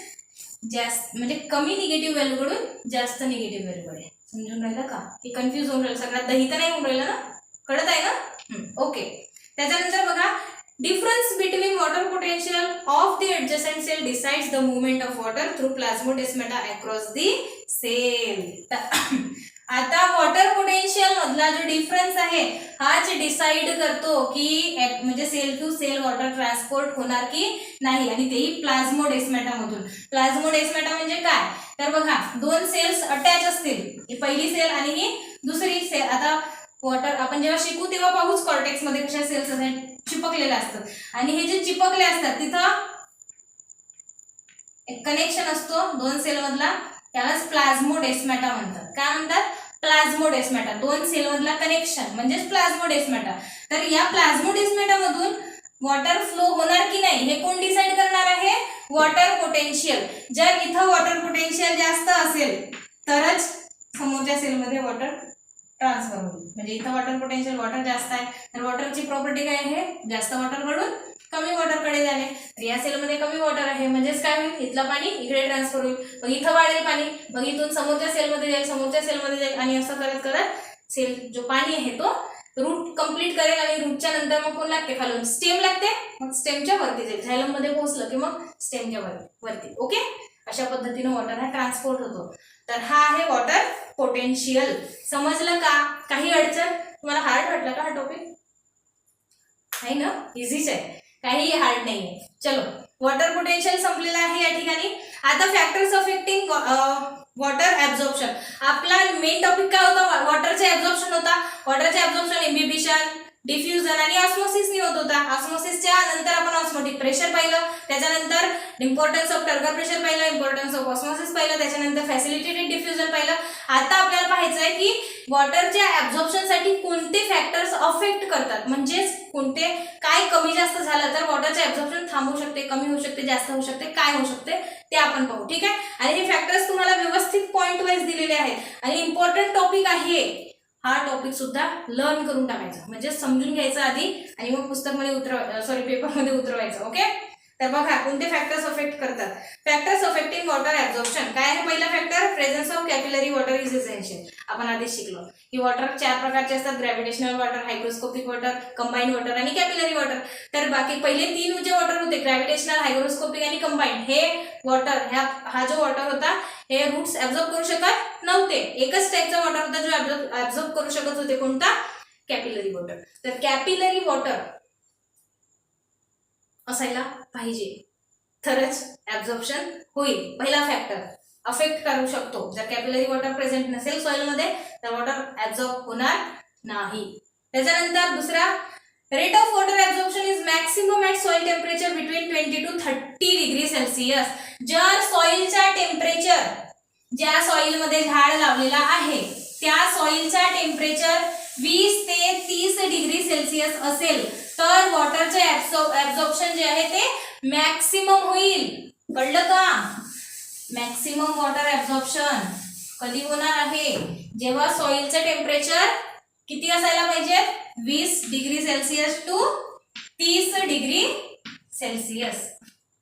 जास्त म्हणजे कमी निगेटिव्ह व्हॅल्यू कडून जास्त निगेटिव्ह व्हॅल्यू कडे. समजून राहिलं का? की कन्फ्युज होऊन राहिलं? सगळ्यात दही तर नाही होऊन राहिलं ना? कळत आहे ना? ओके. त्याच्यानंतर बघा, difference between water potential of the adjacent cell decides the movement of water through plasmodesmata across the cell. आता वॉटर पोटेन्शियल मधला जो डिफरन्स आहे हाच डिसाइड करतो की म्हणजे cell to cell water transport होणार की नाही, आणि तेही प्लाझ्मोडेस्माटा मधून. प्लाझ्मोडेस्माटा म्हणजे काय? तर बघा, दोन सेल्स अटॅच असतील, ही पहिली सेल आणि ही दुसरी सेल. आता वॉटर आपण जेव्हा शिकू तेव्हा पाहूच कॉर्टेक्स मध्ये कशा सेल्स असतात, चिपकलेले असतात. आणि हे जे चिपकले असतात तिथं एक कनेक्शन असतो दोन सेल मधला, त्यालाच प्लाझ्मोडेस्माटा म्हणतात. काय म्हणतात? प्लाझ्मोडेस्माटा. दोन सेल मधला कनेक्शन म्हणजेच प्लाझ्मोडेस्माटा. तर या प्लाझ्मोडेस्माटा मधून वॉटर फ्लो होणार की नाही हे कोण डिसाइड करणार आहे? Water potential. जर इथं वॉटर पोटेन्शियल जास्त असेल तरच समोरच्या सेल मध्ये वॉटर ट्रान्सफर होईल. म्हणजे इथं वॉटर पोटेन्शियल वॉटर जास्त आहे, तर वॉटरची प्रॉपर्टी काय आहे? जास्त वॉटर कडून कमी वॉटर कडे जाणे. तर या सेल मध्ये कमी वॉटर आहे, म्हणजेच काय होईल? इथलं पाणी इकडे ट्रान्सफर होईल, मग इथं वाढेल पाणी, मग इथून समोरच्या सेल मध्ये जाईल, समोरच्या सेल मध्ये जाईल, आणि असं करत करत सेल जो पाणी आहे तो रूट कंप्लीट करेल. आणि रूटच्या नंतर मग कोण लागते? खालून स्टेम लागते, मग स्टेमच्या वरती जाईल. झॅलम मध्ये पोहोचलं की मग स्टेमच्या वरती. ओके, अशा पद्धतीने वॉटर हा ट्रान्सपोर्ट होतो. तर हा आहे वॉटर पोटेन्शियल. समजलं का? काही अडचण? तुम्हाला हार्ड वाटलं का हा टॉपिक? आहे ना? इझीच आहे, काही हार्ड नाहीये. चलो, वॉटर पोटेन्शियल संपलेला आहे या ठिकाणी. आता फॅक्टर्स अफेक्टिंग वॉटर ऍब्झॉर्प्शन. आपला मेन टॉपिक काय होता? वॉटरचे ऍब्झॉर्प्शन होता. वॉटरचे ऍब्झॉर्प्शन इन्हिबिशन, डिफ्युजन आणि ऑस्मोसिसनी होत होता. ऑस्मोसिसच्या नंतर आपण ऑस्मोटिक प्रेशर पाहिलं, त्याच्यानंतर इम्पॉर्टन्स ऑफ टर्गर प्रेशर पाहिलं, इम्पॉर्टन्स ऑफ ऑस्मोसिस पाहिलं, त्याच्यानंतर फॅसिलिटेटेड डिफ्युजन पाहिलं. आता आपल्याला पाहायचं आहे की वॉटरच्या ऍब्झॉर्प्शन साठी कोणते फॅक्टर्स अफेक्ट करतात, म्हणजेच कोणते काय कमी जास्त झालं तर वॉटरचे ऍब्झॉर्प्शन थांबू शकते, कमी होऊ शकते, जास्त होऊ शकते, काय होऊ शकते ते आपण पाहू. ठीक आहे. आणि हे फॅक्टर्स तुम्हाला व्यवस्थित पॉइंट वाईज दिलेले आहेत. आणि इम्पॉर्टंट टॉपिक आहे हा टॉपिक सुद्धा लर्न करून टाकायचा, म्हणजे समजून घ्यायचं आधी आणि मग पुस्तकमध्ये पेपरमध्ये उतरवायचं. ओके. तर बघा कोणते फॅक्टर्स अफेक्ट करतात. Factors affecting water absorption. काय आहे पहिला factor? Presence of capillary water is essential. आपण आधी शिकलो की वॉटर चार प्रकारचे असतात: gravitational water, hygroscopic water, combined water आणि कॅपिलरी वॉटर. तर बाकी पहिले तीन जे वॉटर होते, ग्रॅव्हिटेशनल, हायग्रोस्कोपिक आणि कंबाईंड, हे वॉटर हा जो वॉटर होता हे रूट्स ऍब्झॉर्ब करू शकत नव्हते. एकच टाईपचा वॉटर होता जो ऍब्झॉर्ब करू शकत होते. कोणता? Capillary water. तर कॅपिलरी वॉटर असायला पाहिजे तरच ऍब्झॉर्प्शन होईल. पहिला फॅक्टर अफेक्ट करू शकतो. जर कॅपिलरी वॉटर प्रेझेंट नसेल सॉइल मध्ये तर वॉटर ऍब्झॉर्ब होणार नाही. त्याच्यानंतर दुसरा, rate of water absorption is maximum at soil temperature between 20 to 30 degree Celsius. जर सॉइलचा टेम्परेचर, ज्या सॉइल मध्ये झाड लावलेला आहे त्या सॉइलचा टेम्परेचर 20 ते 30 डिग्री सेल्सिअस असेल तर वॉटरचे ऍब्झॉर्प्शन जे आहे ते मॅक्सिमम होईल. कळलं का? मॅक्सिमम वॉटर ऍब्झॉर्प्शन कधी होणार आहे, जेव्हा सॉइलचं टेम्परेचर किती असायला पाहिजे, 20 degree Celsius to 30 degree Celsius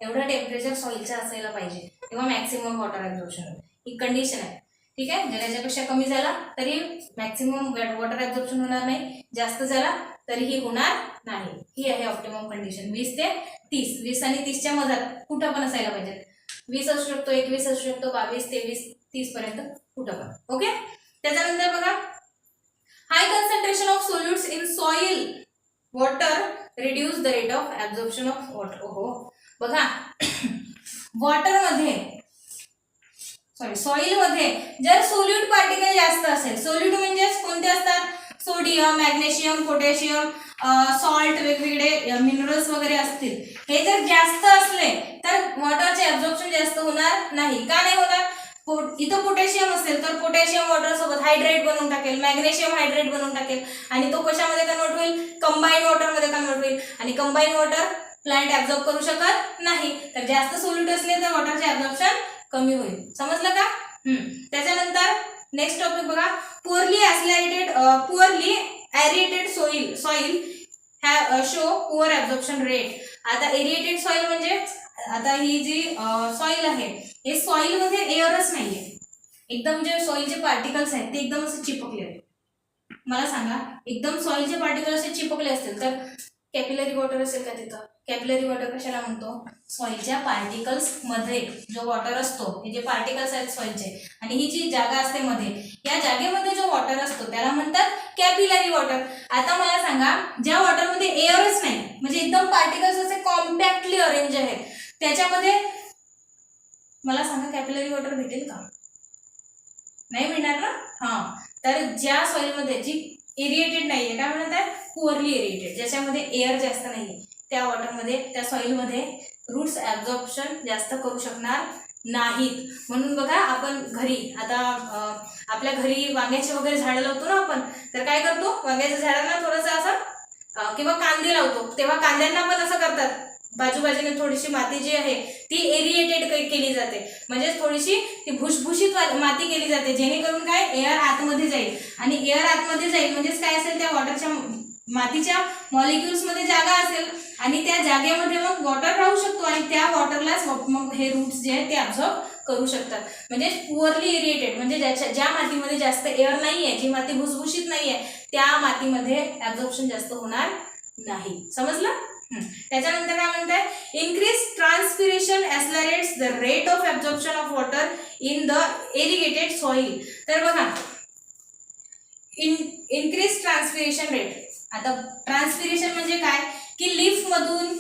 एवढं टेम्परेचर सॉइलचं असायला पाहिजे, तेव्हा मॅक्सिमम वॉटर ऍब्झॉर्प्शन ही कंडिशन आहे. ठीक आहे, जर याच्यापेक्षा कमी झाला तरी मॅक्सिमम वॉटर ऍब्झॉर्प्शन होणार नाही, जास्त झाला तरीही होणार नाही. ही आहे ऑप्टिमम कंडिशन. 20 ते 30, 20 आणि 30च्या मधात कुठं पण असायला पाहिजे. 20 असू शकतो, 21 असू शकतो, 22, 23, 30 पर्यंत कुठं पण. ओके, त्याच्यानंतर बघा, high concentration of solutes in soil water reduce the rate of absorption of water. हो बघा, वॉटरमध्ये सॉइल मध्ये जर सोल्यूट पार्टिकल जास्त असेल, सोल्यूट म्हणजे कोणते असतात, सोडियम, मॅग्नेशियम, पोटॅशियम, सॉल्ट, वेगवेगळे मिनरल्स वगैरे असतील, हे जर जास्त असले तर वॉटरचे ऍब्झॉर्प्शन जास्त होणार नाही. का नाही होणार, इथं पोटॅशियम असेल तर पोटॅशियम वॉटर सोबत हायड्रेट बनवून टाकेल, मॅग्नेशियम हायड्रेट बनवून टाकेल आणि तो कशामध्ये कन्वर्ट होईल, कंबाईन वॉटर मध्ये कन्वर्ट होईल आणि कंबाईन वॉटर प्लांट ऍब्झॉर्ब करू शकत नाही. तर जास्त सोल्यूट असले तर वॉटरचे ऍब्झॉर्प्शन कमी होईल. समजलं का? त्याच्यानंतर नेक्स्ट टॉपिक बघा, poorly aerated soil have show poor absorption rate. आता एरिएटेड सॉइल म्हणजे आता ही जी सॉइल आहे, हे सॉइल मध्ये एअरच नाहीये, एकदम जे सॉइलचे पार्टिकल्स आहेत ते एकदम असे चिपकले आहेत. मला सांगा, एकदम सॉइलचे पार्टिकल असे चिपकले असतील तर कॅपिलरी वॉटर असेल का तिथं? कॅपिलरी वॉटर कशाला म्हणतो, सॉइलच्या पार्टिकल्स मध्ये जो वॉटर असतो, हे जे पार्टिकल्स आहेत सॉइलचे आणि ही जी जागा असते मध्ये, या जागेमध्ये जो वॉटर असतो त्याला म्हणतात कॅपिलरी वॉटर. आता मला सांगा, ज्या वॉटरमध्ये एअरच नाही, म्हणजे एकदम पार्टिकल्स असे कॉम्पॅक्टली अरेंज आहेत, त्याच्यामध्ये मला सांगा कॅपिलरी वॉटर भेटेल का? नाही मिळणार ना. तर ज्या सॉइलमध्ये जी एरिएटेड नाहीये, काय म्हणतात, पुअरली एरिएटेड, ज्याच्यामध्ये एअर जास्त नाहीये, त्या वॉटरमध्ये, त्या सॉइलमध्ये रूट्स ऍब्झॉर्प्शन जास्त करू शकणार नाहीत. म्हणून बघा, आपण घरी आता आपल्या घरी वांग्याचे वगैरे झाडं लावतो ना आपण, तर काय करतो, वांग्याच्या झाडांना थोडंसं असं किंवा कांदे लावतो, तेव्हा कांद्यांना पण असं करतात, बाजूबाजूने थोडीशी माती जी आहे ती एरिएटेड केली जाते, म्हणजे थोडीशी ती भुसभुशीत माती केली जाते, जेणेकरून काय, एअर आतमध्ये जाईल आणि एअर आतमध्ये जाईल म्हणजेच काय असेल, त्या वॉटरच्या मातीच्या मॉलिक्युल्स मध्ये जागा असेल आणि त्या जागेमध्ये मग वॉटर राहू शकतो आणि त्या वॉटरलाच मग हे रूट्स जे आहेत ते ऍब्झॉर्ब करू शकतात. म्हणजे पुअरली एरिएटेड म्हणजे ज्या मातीमध्ये जास्त एअर नाहीये, जी माती भुसभुशीत नाहीये, त्या मातीमध्ये ऍब्झॉर्प्शन जास्त होणार नाही. समजलं? त्याच्यानंतर काय म्हणतात, increase transpiration accelerates the rate of absorption of water in the irrigated soil. तर बघा, इन्क्रीज ट्रान्सपिरेशन रेट. आता ट्रान्सपिरेशन म्हणजे काय, की लीफ मधून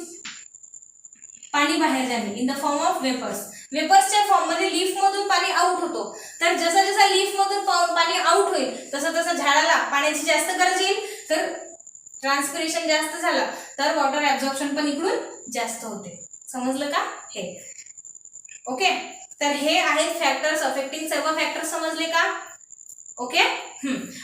पाणी बाहेर जाणे in the form of vapours. वेपर्सच्या फॉर्म मध्ये लीफ मधून पाणी आउट होतो, तर जसं जसं लीफ मधून पाणी आउट होईल तसं तसं झाडाला पाण्याची जास्त गरज येईल, तर ट्रान्सपिरेशन जास्त झालं तर वॉटर ऍब्झॉर्प्शन पण इकडून जास्त होते. समजलं का हे? ओके, तर हे आहेत फॅक्टर्स अफेक्टिंग. सर्व फॅक्टर्स समजले का? ओके.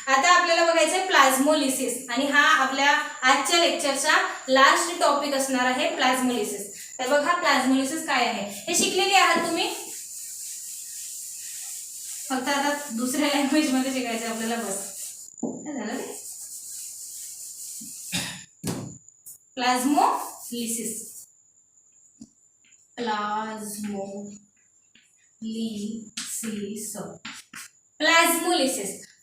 आता आपल्याला बघायचंय प्लाझ्मोलिसिस आणि हा आपल्या आजच्या लेक्चरचा लास्ट टॉपिक असणार आहे, प्लाझ्मोलिसिस. तर बघा, प्लाझ्मोलिसिस काय आहे हे शिकलेले आहात तुम्ही, फक्त आता दुसऱ्या लँग्वेज मध्ये शिकायचं आपल्याला, बस झालं ते. प्लाझ्मोलिसिस,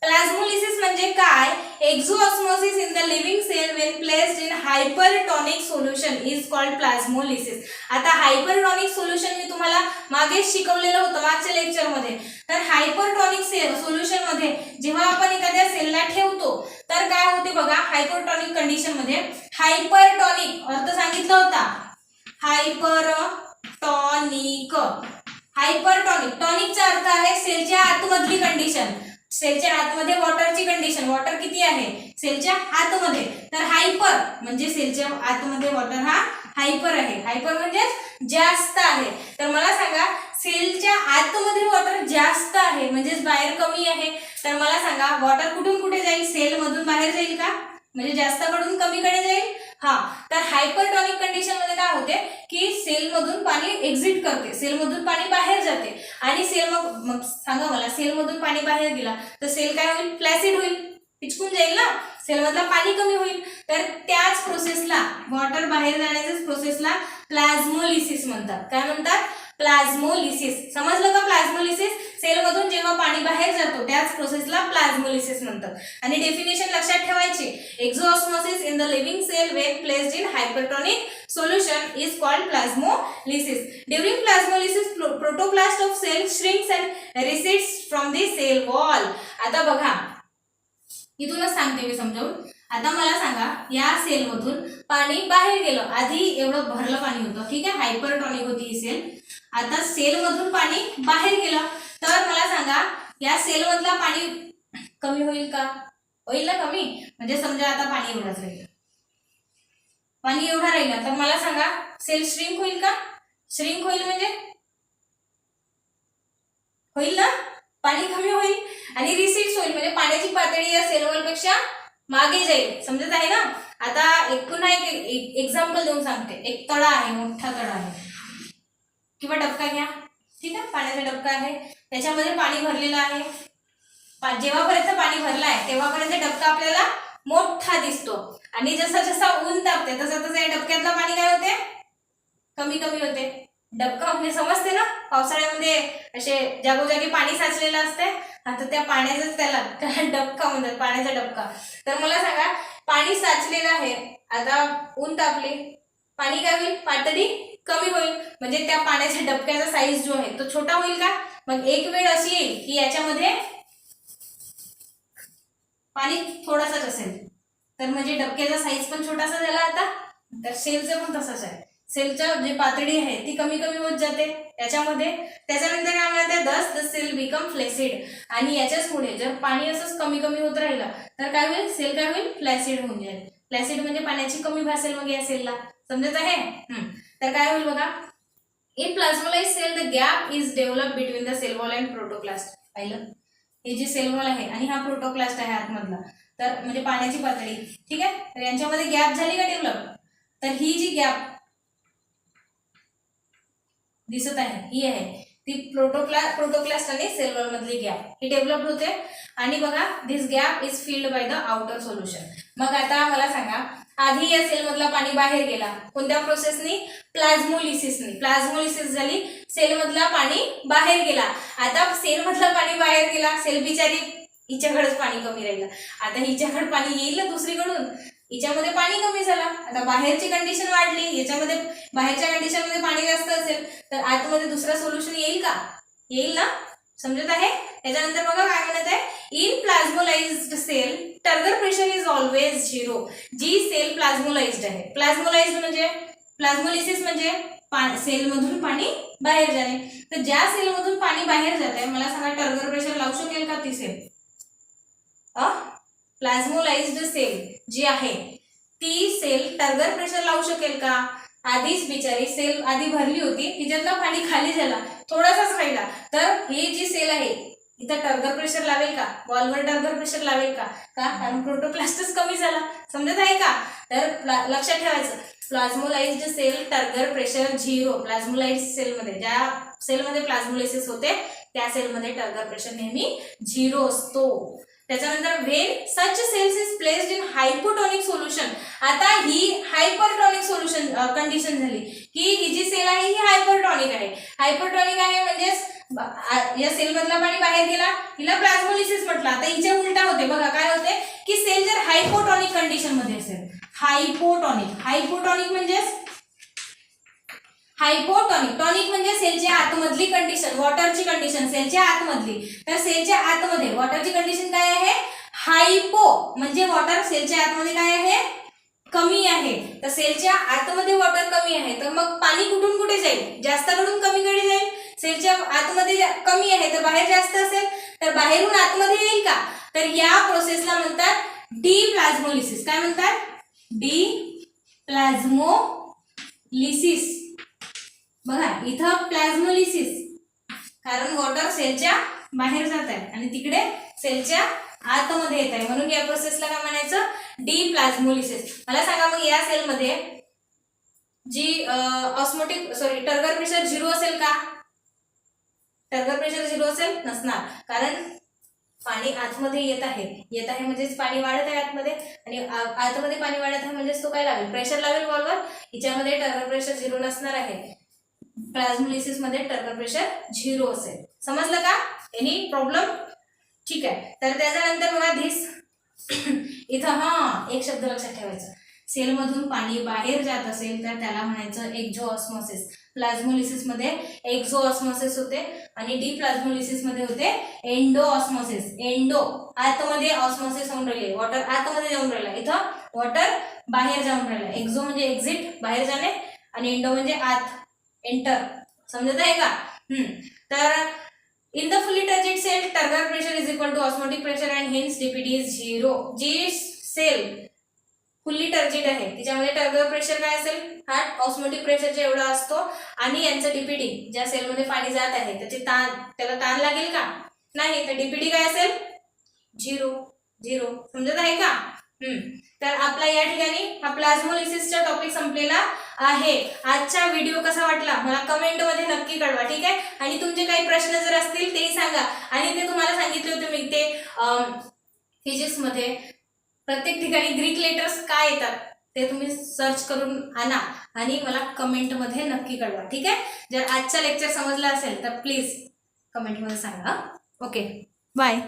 प्लाझ्मोलिसिस म्हणजे काय, exosmosis in the living cell when placed in hypertonic solution is called plasmolysis. आता हायपरटॉनिक सोल्युशन मी तुम्हाला मागे शिकवलेलं होतं मागच्या लेक्चर मध्ये. तर हायपरटॉनिक सोल्युशन मध्ये जेव्हा आपण एखाद्या सेलला ठेवतो तर काय होते बघा, हायपरटॉनिक कंडिशन मध्ये, हायपरटॉनिक अर्थ सांगितला होता, हायपरटॉनिक, टॉनिकचा अर्थ आहे सेलच्या आतमधली कंडिशन, सेलच्या आतमध्ये वॉटरची कंडिशन, वॉटर किती आहे सेलच्या आतमध्ये, तर हायपर म्हणजे सेलच्या आतमध्ये वॉटर हा हायपर आहे, हायपर म्हणजे जास्त आहे. तर मला सांगा, सेलच्या आतमध्ये वॉटर जास्त आहे म्हणजेच बाहेर कमी आहे, तर मला सांगा वॉटर कुठून कुठे जाईल, सेल मधून बाहेर जाईल का, म्हणजे जास्त कडून कमी कडे जाईल. तर हायपरटॉनिक कंडिशन मध्ये काय होते की सेल मधून पाणी एक्झिट करते, सेल मधून पाणी बाहेर जाते आणि सेल मग सांगा मला, सेल मधून पाणी बाहेर गेला तर सेल काय होईल, फ्लॅसिड होईल, पिचकून जाईल ना, सेलमधला पाणी कमी होईल. तर त्याच प्रोसेसला, वॉटर बाहेर जाण्याच्याच प्रोसेसला प्लाझ्मोलिसिस म्हणतात. काय म्हणतात, प्लाझ्मोलिसिस. समजलं का प्लाझ्मोलिसिस, सेलमधून जेव्हा पाणी बाहेर जातो त्याच प्रोसेसला प्लाझ्मोलिसिस म्हणतात. आणि डेफिनेशन लक्षात ठेवायची, exosmosis in the living cell when placed in hypertonic solution is called plasmolysis. During plasmolysis protoplast of cell shrinks and recedes from the cell wall. आता बघा, इथूनच सांगते मी समजावून. आता मला सांगा, या सेलमधून पाणी बाहेर गेलं, आधी एवढं भरलं पाणी होतं, ठीक आहे, हायपरटॉनिक होती ही सेल. आता सेलमधून पाणी बाहेर गेलं तर मला सांगा, या सेलमधला पाणी कमी होईल का, होईल ना कमी. म्हणजे समजा आता पाणी एवढंच राहिलं, पाणी एवढा राहिला तर मला सांगा सेल श्रिंक होईल का, श्रिंक होईल म्हणजे होईल ना, पाणी कमी होईल. आणि रिसीड्स होईल म्हणजे पाण्याची पातळी या सेल पेक्षा मागे जाईल. समजत आहे ना. आता पुन्हा एक एक्झाम्पल देऊन सांगते. एक तळा आहे, मोठा तळा आहे किंवा डबका घ्या, ठीक आहे, पाण्याचा डबका आहे, त्याच्यामध्ये पाणी भरलेलं आहे. जेव्हापर्यंत पाणी भरलं आहे तेव्हापर्यंत डबका आपल्याला मोठा दिसतो, आणि जसा जसा ऊन तापते तसं तसं या डबक्यातलं पाणी काय होते, कमी कमी होते. डबका म्हणजे समजते ना, पावसाळ्यामध्ये असे जागोजागी पाणी साचलेलं असते, आता त्या पाण्याचं त्याला डबका म्हणतात, पाण्याचा डबका. तर मला सांगा, पाणी साचलेलं आहे, आता ऊन तापले, पाणी काय होईल, पातळी कमी होईल, म्हणजे त्या पाण्याच्या डबक्याचा साईज जो आहे तो छोटा होईल का. मग एक वेळ अशी येईल की याच्यामध्ये पाणी थोडासाच असेल, तर म्हणजे डबक्याचा साईज पण छोटासा झाला. आता तर सेलचं पण तसंच आहे, सेलचं जी पातळी आहे ती कमी कमी होत जाते त्याच्यामध्ये. त्याच्यानंतर काय म्हणते, दस द सेल बिकम फ्लॅसिड. आणि याच्याच पुढे जर पाणी असंच कमी कमी होत राहिलं तर काय होईल, सेल काय होईल, फ्लॅसिड होऊन जाईल. फ्लॅसिड म्हणजे पाण्याची कमी भासेल मग या सेलला. समजत आहे. तर काय होईल बघा, in plasmolysed cell the gap is develop between the cell wall and protoplast. पाहिलं, हे जे सेल वॉल आहे आणि हा प्रोटोप्लास्ट आहे आतमधला, तर म्हणजे पाण्याची पातळी, ठीक आहे. तर यांच्यामध्ये गॅप झाली का डेव्हलप, तर ही जी गॅप दिसत आहे ही आहे ती प्रोटोप्लास्ट आणि सेल वॉल मधली गॅप ही डेव्हलप होते. आणि बघा, this gap is filled by the outer solution. मग आता मला सांगा, आधी या सेल मधला पाणी बाहेर गेला, कोणत्या प्रोसेसनी, प्लाझ्मोलिसिसनी. प्लाझ्मोलिसिस झाली, सेल मधला पाणी बाहेर गेला. आता सेल मधलं पाणी बाहेर गेला, सेल बिचारी हिच्याकडेच पाणी कमी राहिलं, आता हिच्याकडे पाणी येईल ना दुसरीकडून, हिच्यामध्ये पाणी कमी झालं, आता बाहेरची कंडिशन वाढली, याच्यामध्ये बाहेरच्या कंडिशन मध्ये पाणी जास्त असेल तर आतमध्ये दुसरा सोल्युशन येईल का, येईल ना. समजत आहे. त्याच्यानंतर बघा काय म्हणत आहे, in plasmolysed cell turgor pressure is always 0. जी सेल प्लाझ्मोलाइज्ड आहे, प्लाझ्मोलाइज्ड म्हणजे प्लाझ्मोलिसिस म्हणजे सेल मधून पाणी बाहेर जाणे. तर ज्या सेल मधून पाणी बाहेर जात आहे, मला सांगा टर्गर प्रेशर लावू शकेल का ती सेल. प्लाझ्मोलाइज्ड सेल जी आहे ती सेल टर्गर प्रेशर लावू शकेल का. आधीच बिचारी सेल आधी भरली होती, तिच्यातलं पाणी खाली झाला, थोडासाच राहिला, तर ही जी सेल आहे इथं टर्गर प्रेशर लावेल का, वॉलवर टर्गर प्रेशर लावेल का, कारण प्रोटोप्लास्टच कमी झाला. समजत आहे का. तर लक्षात ठेवायचं, प्लाझ्मोलाइज्ड सेल टर्गर प्रेशर 0. प्लाझ्मोलाइज्ड सेलमध्ये, ज्या सेलमध्ये प्लाझ्मोलायसिस होते त्या सेलमध्ये टर्गर प्रेशर नेहमी 0 असतो. त्याच्यानंतर when such cells is placed in hypotonic solution. आता ही हायपरटॉनिक सोल्युशन कंडिशन झाली की ही जी सेल आहे ही हायपरटॉनिक आहे. हायपरटॉनिक आहे म्हणजे या सेल मधला पाणी बाहेर गेला, हिला प्लाझ्मोलिसिस म्हटलं. आता हिचे उलटा होते बघा, काय होते की सेल जर हायपोटॉनिक कंडिशन मध्ये असेल, हायपोटॉनिक म्हणजे टॉनिक म्हणजे सेलच्या आतमधली कंडिशन, वॉटरची कंडिशन सेलच्या आतमधली. तर सेलच्या आतमध्ये वॉटरची कंडिशन काय आहे, हायपो म्हणजे वॉटर सेलच्या आतमध्ये काय आहे, कमी आहे. तर सेलच्या आतमध्ये वॉटर कमी आहे, तर मग पाणी कुठून कुठे जाईल, जास्तकडून कमीकडे जाईल. सेलच्या आतमध्ये कमी आहे तर बाहेर जास्त असेल, तर बाहेरून आतमध्ये येईल का. तर या प्रोसेसला म्हणतात डिप्लाझ्मोलिसिस. काय म्हणतात, डिप्लाझ्मोलिसिस. बघा इथं प्लाझ्मोलिसिस, कारण वॉटर सेलच्या बाहेर जात आहे आणि तिकडे सेलच्या आतमध्ये येत आहे, म्हणून या प्रोसेसला काय म्हणायचं, डिप्लाझ्मोलिसिस. मला सांगा मग या सेलमध्ये जी टर्गर प्रेशर 0 असेल का, टर्गर प्रेशर 0 असेल, नसणार, कारण पाणी आतमध्ये येत आहे म्हणजेच पाणी वाढत आहे आतमध्ये, आणि आतमध्ये पाणी वाढत आहे म्हणजेच तो काय लावेल, प्रेशर लावेल वॉलवर. हिच्यामध्ये टर्नर प्रेशर 0 नसणार आहे. प्लाझ्मोलिसिस मध्ये टर्नर प्रेशर 0 असेल. समजलं का? Any problem? ठीक आहे. तर त्याच्यानंतर बघा धिस इथं एक शब्द लक्षात ठेवायचा, सेलमधून पाणी बाहेर जात असेल तर त्याला म्हणायचं एक्झोऑस्मोसिस. प्लाझ्मोलिसिस मध्ये एक्झोऑस्मोसिस होते आणि डिप्लाझ्मोलिसिस मध्ये होते एंडोऑस्मोसिस. एंडो आतमध्ये ऑस्मोसिस होऊन राहिले, वॉटर आतमध्ये जाऊन राहिला, इथं वॉटर बाहेर जाऊन राहिला. एक्झो म्हणजे एक्झिट, बाहेर जाणे, आणि एंडो म्हणजे आत, एंटर. समजत आहे का? तर in the fully turgid cell turgor pressure is equal to osmotic pressure and hence dPd is 0. जी सेल फुल्ली टर्जिड आहे तिच्यामध्ये टर्गर प्रेशर काय असेल, हा ऑस्मोटिक प्रेशर जे एवढा असतो, आणि यांचं डीपीडी ज्या सेलमध्ये पाणी जात आहे त्याला ताण लागेल का? नाही. तर डीपीडी काय असेल? 0. समजत आहे का? तर आपला या ठिकाणी हा प्लाझ्मोलिसिसचा टॉपिक संपलेला आहे. आजचा व्हिडिओ कसा वाटला मला कमेंट मध्ये नक्की कळवा. ठीक आहे. आणि तुमचे काही प्रश्न जर असतील तेही सांगा. आणि ते तुम्हाला सांगितले होते मी ते फिजिक्स मध्ये प्रत्येक ठिकाणी ग्रीक लेटर्स काय येतात ते तुम्ही सर्च करून आणा आणि मला कमेंट मध्ये नक्की कळवा. ठीक आहे. जर आजचा लेक्चर समजला असेल तर प्लीज कमेंट मध्ये सांगा. Okay, bye.